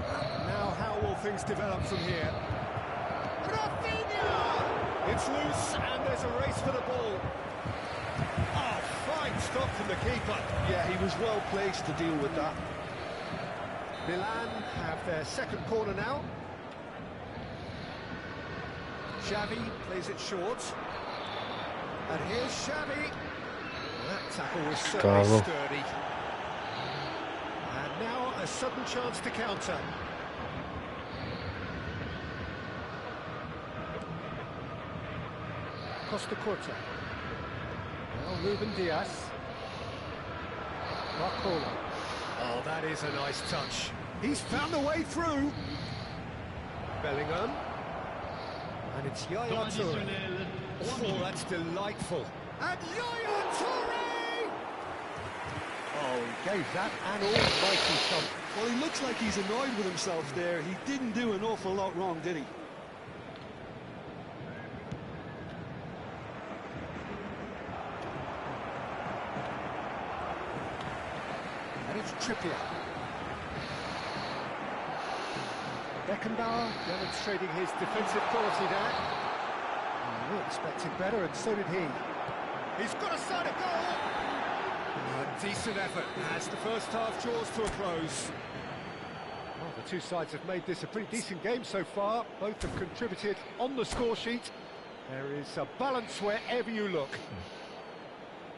Now how will things develop from here? Rafinha! It's loose and there's a race for the ball. Oh, fine stop from the keeper. Yeah, he was well placed to deal with that. Milan have their second corner now. Xavi plays it short. And here's Xavi. That tackle was certainly sturdy. And now a sudden chance to counter. Costa Curta. Now Ruben Diaz. Barcola. Oh, that is a nice touch. He's found a way through. Bellingham. And it's Yaya Toure. Oh, that's delightful. And Yaya Toure! Oh, he gave that an almighty thump. Well, he looks like he's annoyed with himself there. He didn't do an awful lot wrong, did he? And it's Trippier. Beckenbauer demonstrating his defensive quality there. We expected better, and so did he. He's got a side of goal. A decent effort as the first half draws to a close. Well, the two sides have made this a pretty decent game so far. Both have contributed on the score sheet. There is a balance wherever you look.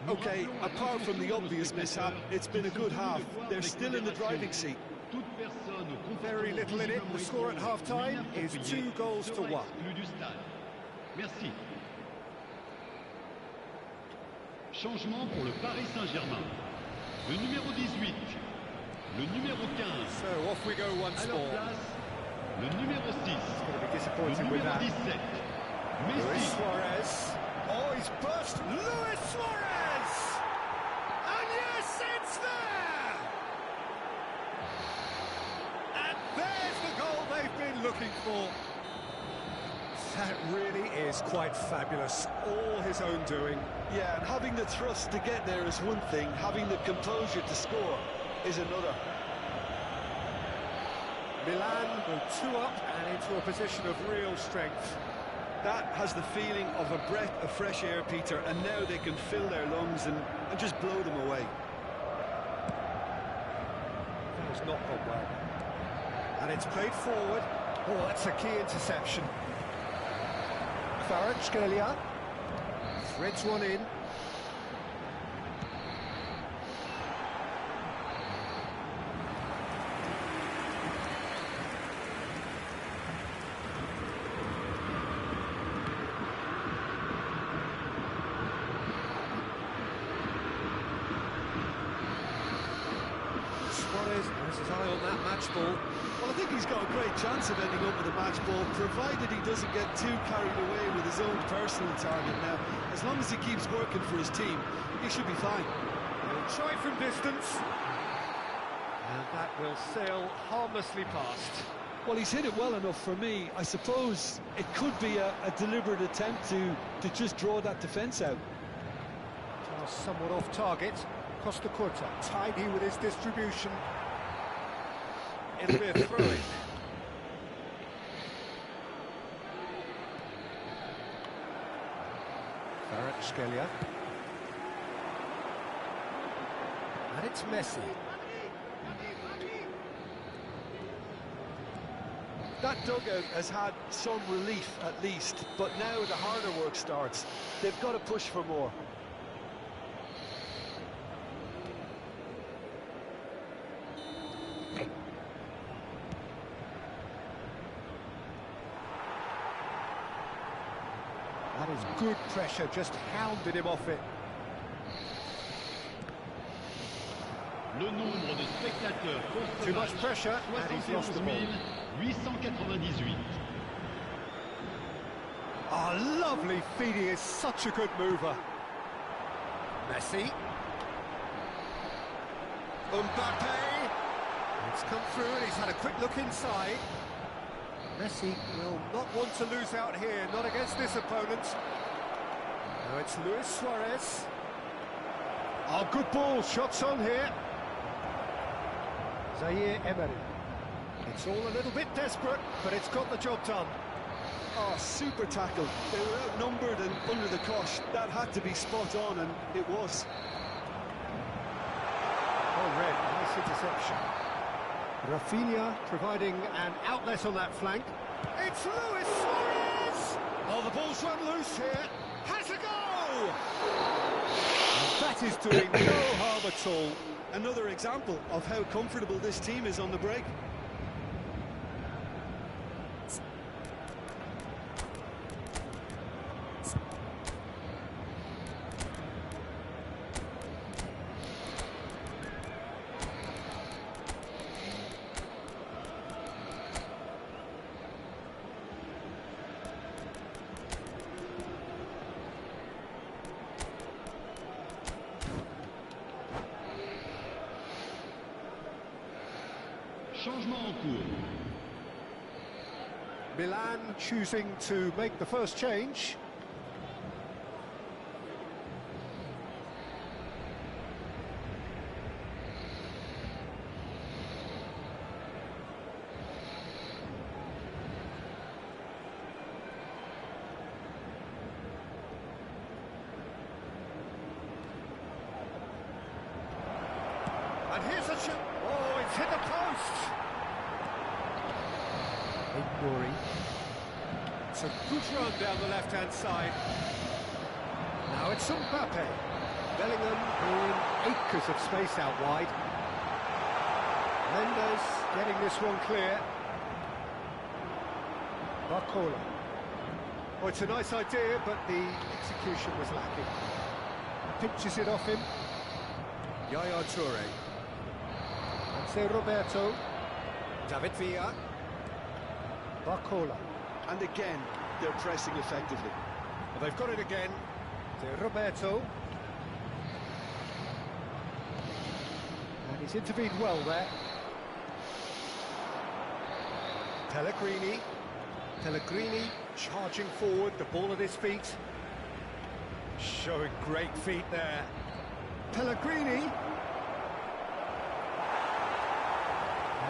Okay, apart from the obvious mishap, it's been a good half. They're still in the driving seat. Very little in it. The score at half-time is 2-1. Merci. Changement pour le Paris Saint-Germain. Le numéro 18, le numéro 15. So off we go once À leur more. place, le numéro 6, Going to be le disappointed with numéro that. 17. Luis Messi. Suarez. Oh, he's burst. Luis Suarez! And yes, it's there! And there's the goal they've been looking for. That really is quite fabulous. All his own doing. Yeah, and having the thrust to get there is one thing. Having the composure to score is another. Milan go 2 up and into a position of real strength. That has the feeling of a breath of fresh air, Peter, and now they can fill their lungs and just blow them away. That has not gone well. And it's played forward. Oh, that's a key interception. Kvaratskhelia threads one in. Suarez has his eye on that match ball. Well, I think he's got a great chance of ending up with a match ball, provided he doesn't get too carried away with his own personal target now. As long as he keeps working for his team, he should be fine. He'll try from distance. And that will sail harmlessly past. Well, he's hit it well enough for me. I suppose it could be a deliberate attempt to just draw that defence out. Somewhat off target. Costa Curta tidy with his distribution. it'll be a throw-in. Scalia. And it's Messi. That dugout has had some relief at least, but now the harder work starts. They've got to push for more. That is good pressure, just hounded him off it. Le nombre de spectateurs contre Too much pressure, and he's lost the ball. 898. Oh, lovely feeding, is such a good mover. Messi. Mbappe. It's come through and he's had a quick look inside. Messi will not want to lose out here, not against this opponent. Now it's Luis Suarez. Oh, good ball, shots on here. Zaire Emery. It's all a little bit desperate, but it's got the job done. Oh, super tackle. They were outnumbered and under the cosh. That had to be spot on, and it was. Oh, red, nice interception. Rafinha providing an outlet on that flank. It's Luis Suarez! Oh, the ball's run loose here. Has a go! And that is doing no harm at all. Another example of how comfortable this team is on the break. Changement en cours. Milan choosing to make the first change. And here's a shot. Oh, it's hit the post. Ignoring. It's a good run down the left-hand side. Now it's Mbappe. Bellingham in acres of space out wide. Mendes getting this one clear. Barcola. Oh, it's a nice idea, but the execution was lacking. Pinches it off him. Yaya Toure. Say Roberto, David Villa, Barcola. And again, they're pressing effectively. Well, they've got it again. De Roberto. And he's intervened well there. Pellegrini. Pellegrini charging forward, the ball at his feet. Showing great feet there. Pellegrini.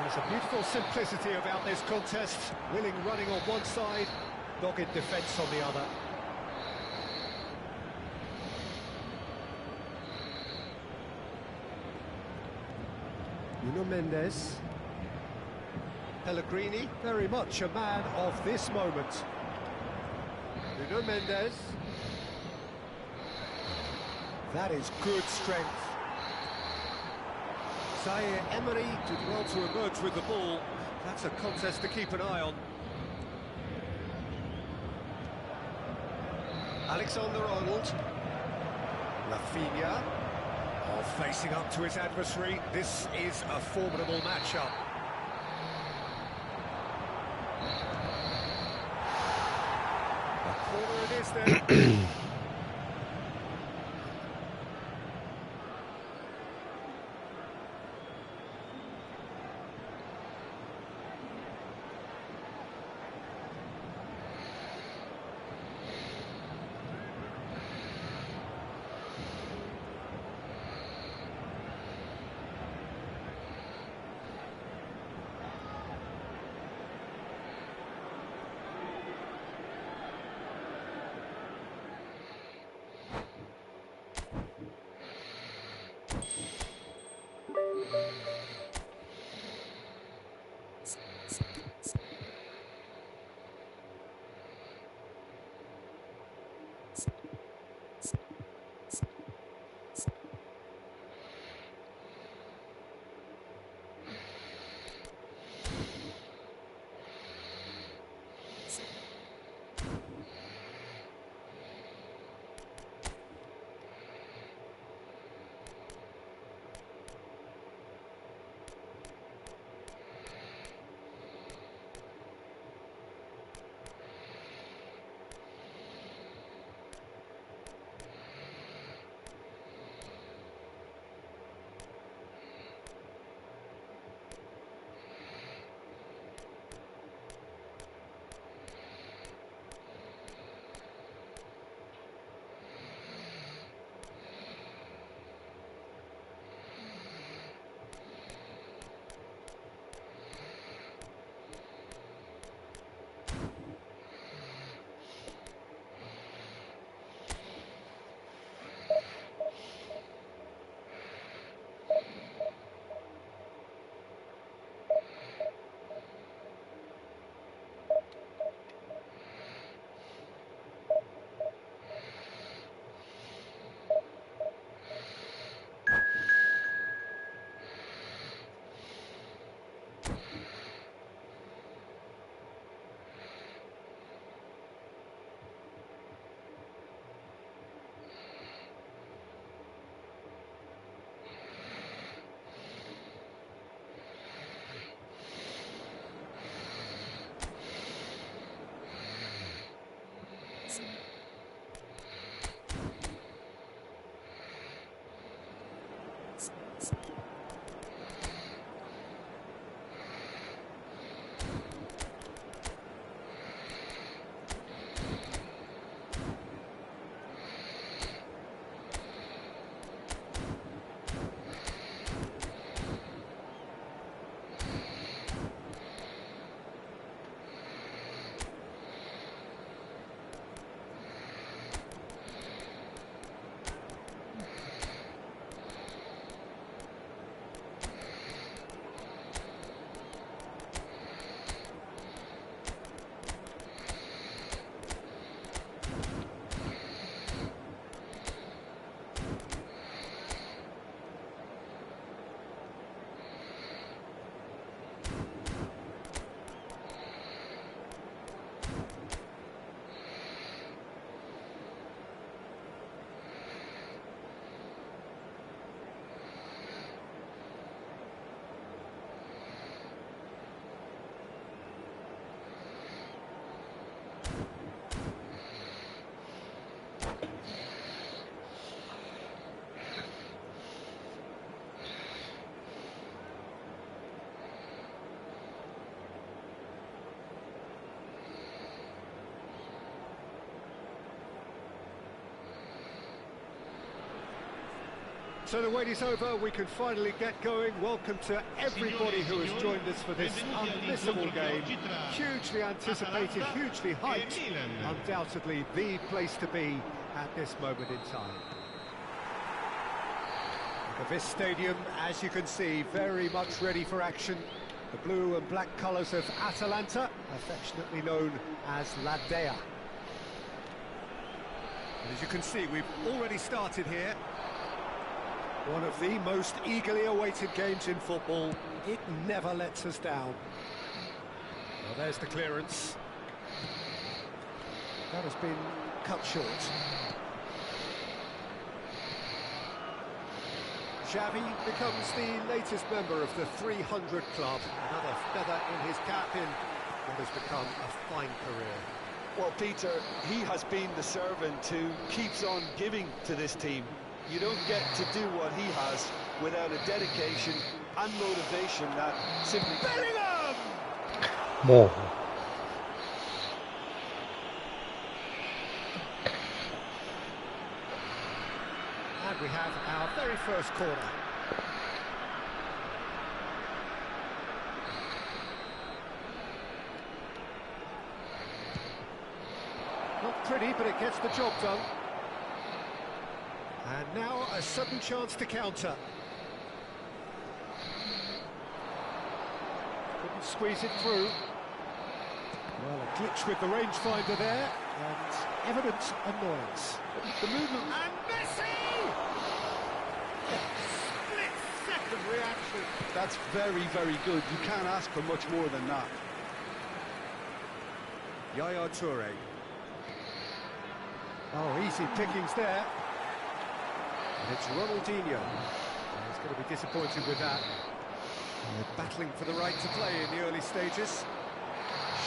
There's a beautiful simplicity about this contest. Willing running on one side, dogged defence on the other. Nuno Mendes. Pellegrini, very much a man of this moment. Nuno Mendes. That is good strength. Zaire Emery did well to emerge with the ball. That's a contest to keep an eye on. Alexander-Arnold. Rafinha. Oh, facing up to his adversary. This is a formidable matchup. A corner it is then. So the wait is over, we can finally get going. Welcome to everybody who has joined us for this unmissable game. Hugely anticipated, hugely hyped. Undoubtedly the place to be at this moment in time. Look at this stadium, as you can see, very much ready for action. The blue and black colours of Atalanta, affectionately known as La Dea. And as you can see, we've already started here. One of the most eagerly awaited games in football. It never lets us down. Well, there's the clearance. That has been cut short. Xavi becomes the latest member of the 300 club. Another feather in his cap in what has become a fine career. Well, Peter, he has been the servant who keeps on giving to this team. You don't get to do what he has without a dedication and motivation that simply... Bellingham! More. And we have our very first corner. Not pretty, but it gets the job done. And now a sudden chance to counter. Couldn't squeeze it through. Well, a glitch with the rangefinder there, and evident annoyance. The movement... And Messi! Split-second reaction. That's very, very good. You can't ask for much more than that. Yaya Toure. Oh, easy pickings there. And it's Ronaldinho. He's going to be disappointed with that. They're battling for the right to play in the early stages.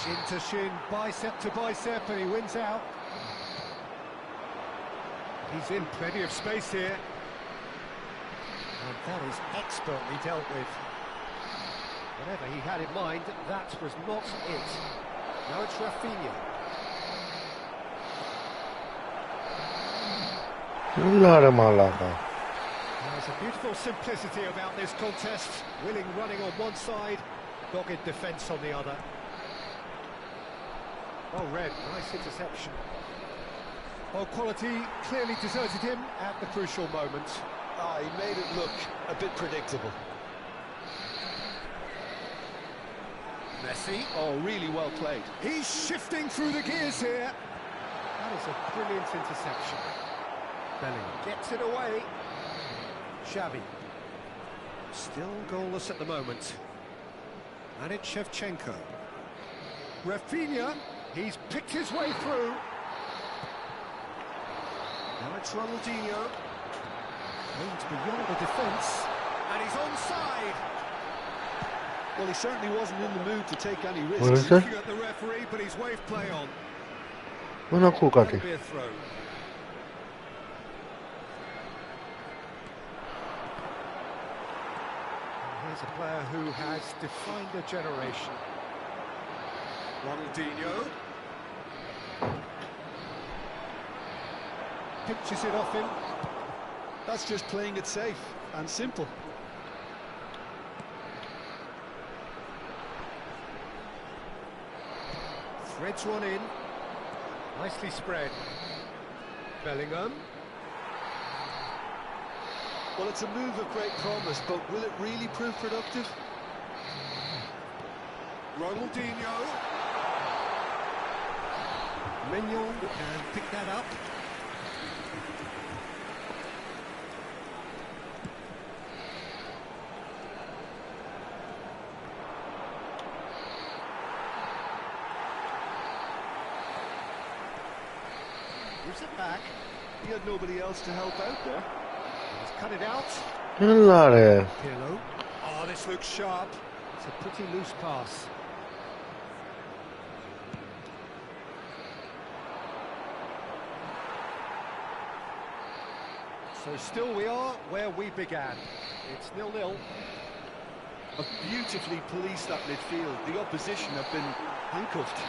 Shin to shin, bicep to bicep, and he wins out. He's in plenty of space here. And that is expertly dealt with. Whatever he had in mind, that was not it. Now it's Rafinha. There's a beautiful simplicity about this contest. Willing running on one side, dogged defence on the other. Oh, Red, nice interception. Well, quality clearly deserted him at the crucial moment. Ah, he made it look a bit predictable. Messi. Oh, really well played. He's shifting through the gears here. That is a brilliant interception. Bellingham gets it away. Xavi. Still goalless at the moment. And it's Shevchenko. Rafinha. He's picked his way through. Now it's Ronaldinho. Aimed beyond the defence. And he's onside. Well, he certainly wasn't in the mood to take any risks. What is that? Looking at the referee, but he's waved play on. Δεν ακούω κάτι. That'll be a throw. He's a player who has defined a generation. Ronaldinho. Pinches it off him. That's just playing it safe and simple. Threads one in. Nicely spread. Bellingham. Well, it's a move of great promise, but will it really prove productive? Ronaldinho. Mignon can pick that up. Gives it back. He had nobody else to help out there. He's cut it out. Έλα ρε. Pirlo. Oh, this looks sharp. It's a pretty loose pass. So still we are where we began. It's 0-0. Have beautifully policed that midfield. The opposition have been handcuffed.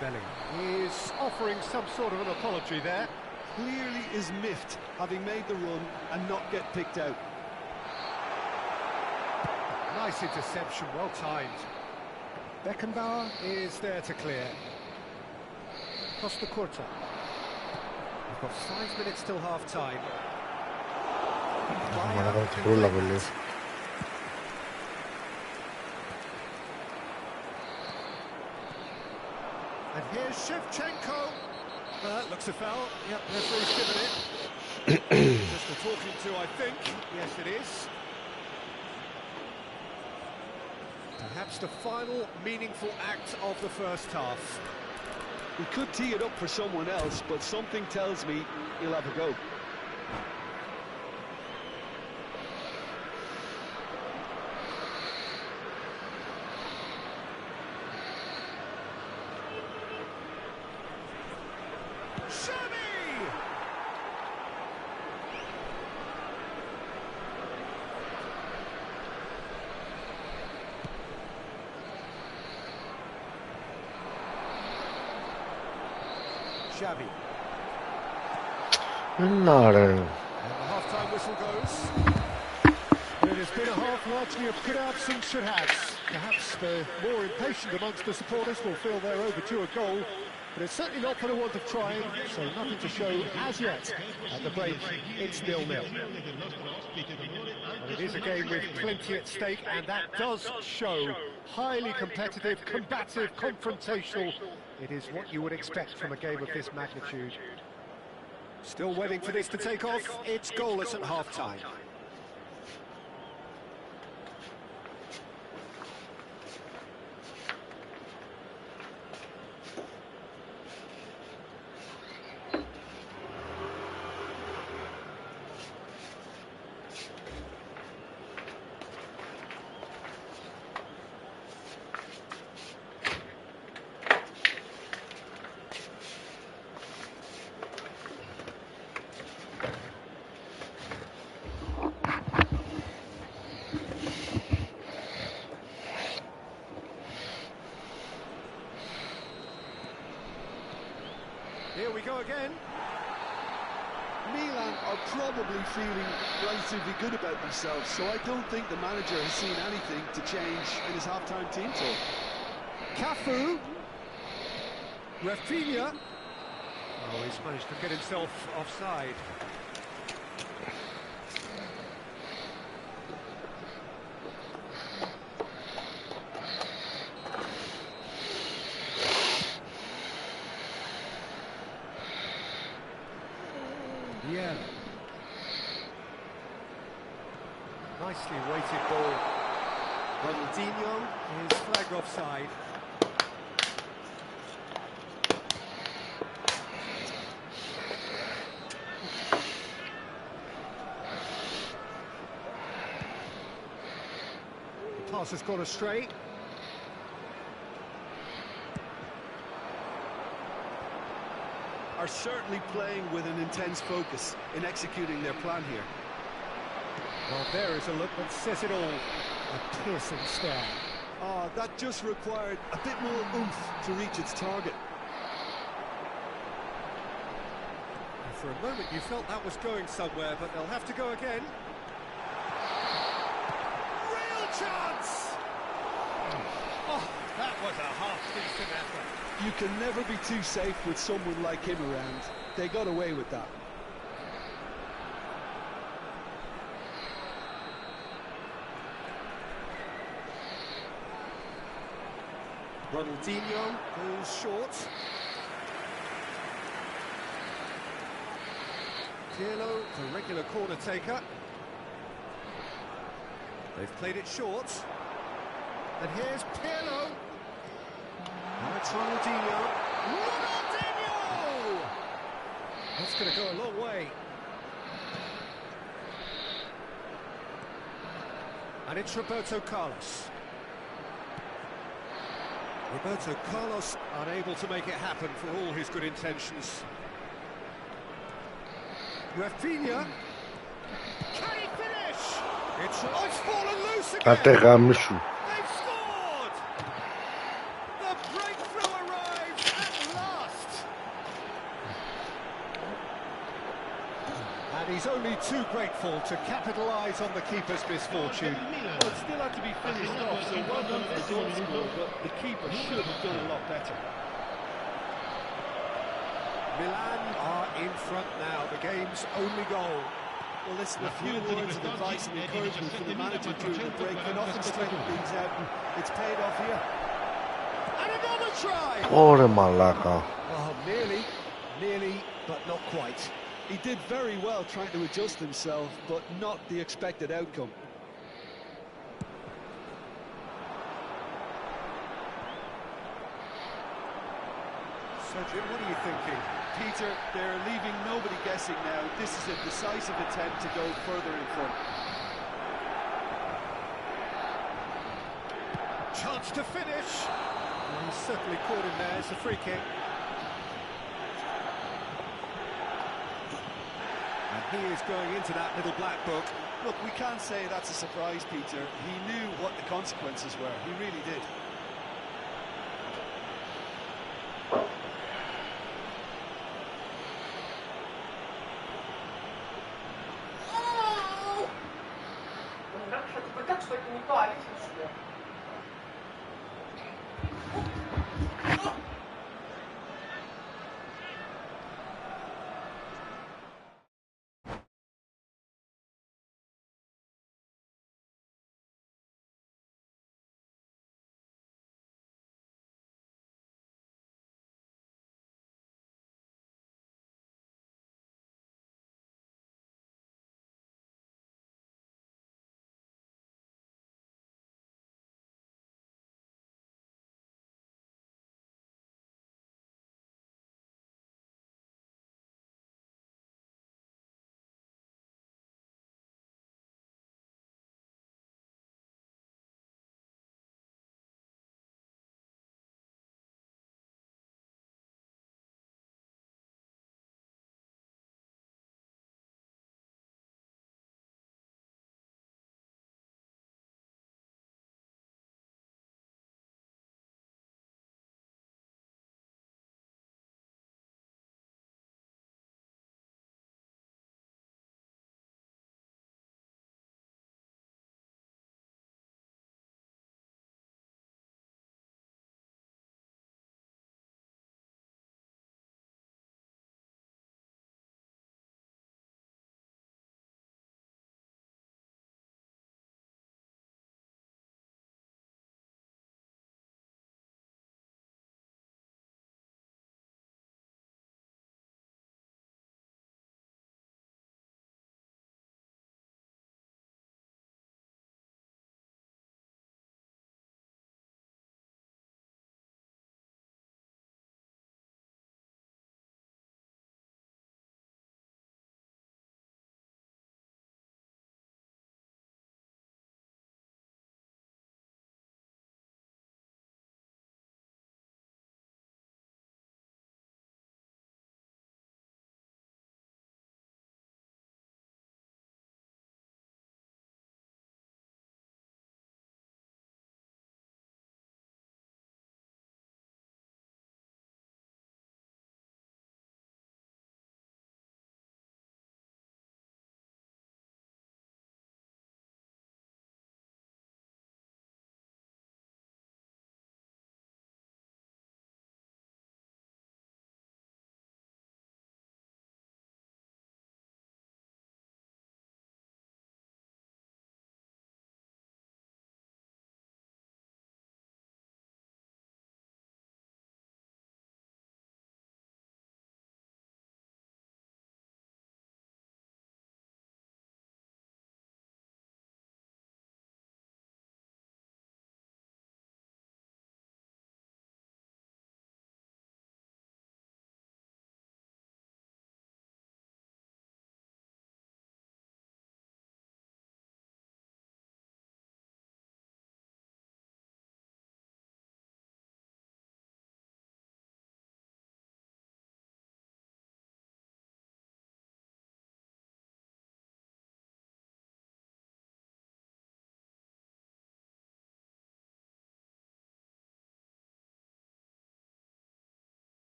Bellingham is offering some sort of an apology there. Clearly is miffed, having made the run and not get picked out. Nice interception, well timed. Beckenbauer is there to clear. Costa Curta. We've got 5 minutes till half-time. And here's Shevchenko. Looks a foul. Yep, referee's given it. Just a talking to, I think. Yes, it is. Perhaps the final meaningful act of the first half. We could tee it up for someone else, but something tells me he'll have a go. Xavi. Έλα ρε. And the half-time whistle goes. It has been a half largely of good outs and should-haves. Perhaps the more impatient amongst the supporters will feel they're overdue a goal, but it's certainly not for the want of trying, so nothing to show as yet. At the break, it's 0-0. But it is a game with plenty at stake, and that does show highly competitive, combative, confrontational. It is what you would expect from a game of this magnitude. Still waiting for this to take off. It's goalless at half-time. Here we go again. Milan are probably feeling relatively good about themselves, so I don't think the manager has seen anything to change in his half-time team talk. Cafu. Rafinha. Oh, he's managed to get himself offside. Yeah. Nicely weighted ball. Ronaldinho is flagged offside. The pass has gone astray. Are certainly playing with an intense focus in executing their plan here. Well, there is a look that says it all. A piercing stare. Oh, that just required a bit more oomph to reach its target. And for a moment you felt that was going somewhere, but they'll have to go again. Real chance! Oh, that was a half-decent effort. You can never be too safe with someone like him around. They got away with that. Ronaldinho goes short. Pirlo, the regular corner taker. They've played it short. And here's Pirlo. Now it's Ronaldinho. Ronaldinho! That's going to go a long way. And it's Roberto Carlos. Roberto Carlos unable to make it happen for all his good intentions. You have Gεια. Can he finish? It's fallen loose again. Κάτε γάμισου. They've scored. The breakthrough arrives at last. And he's only too grateful to capitalise on the keeper's misfortune. Well, it still had to be finished off, so well done for the goal scorer, but the keeper should have done a lot better. Milan are in front now, the game's only goal. Well, listen, a few words of advice and encouragement from the manager during the break. They often straighten things out, and it's paid off here. And another try! Ωρε μαλάκα. Oh, nearly, but not quite. He did very well trying to adjust himself, but not the expected outcome. So, Jim, what are you thinking? Peter, they're leaving nobody guessing now. This is a decisive attempt to go further in front. Chance to finish. Well, he's certainly caught him there. It's a free kick. And he is going into that little black book. Look, we can't say that's a surprise, Peter. He knew what the consequences were. He really did. Так что это не то, Алиса,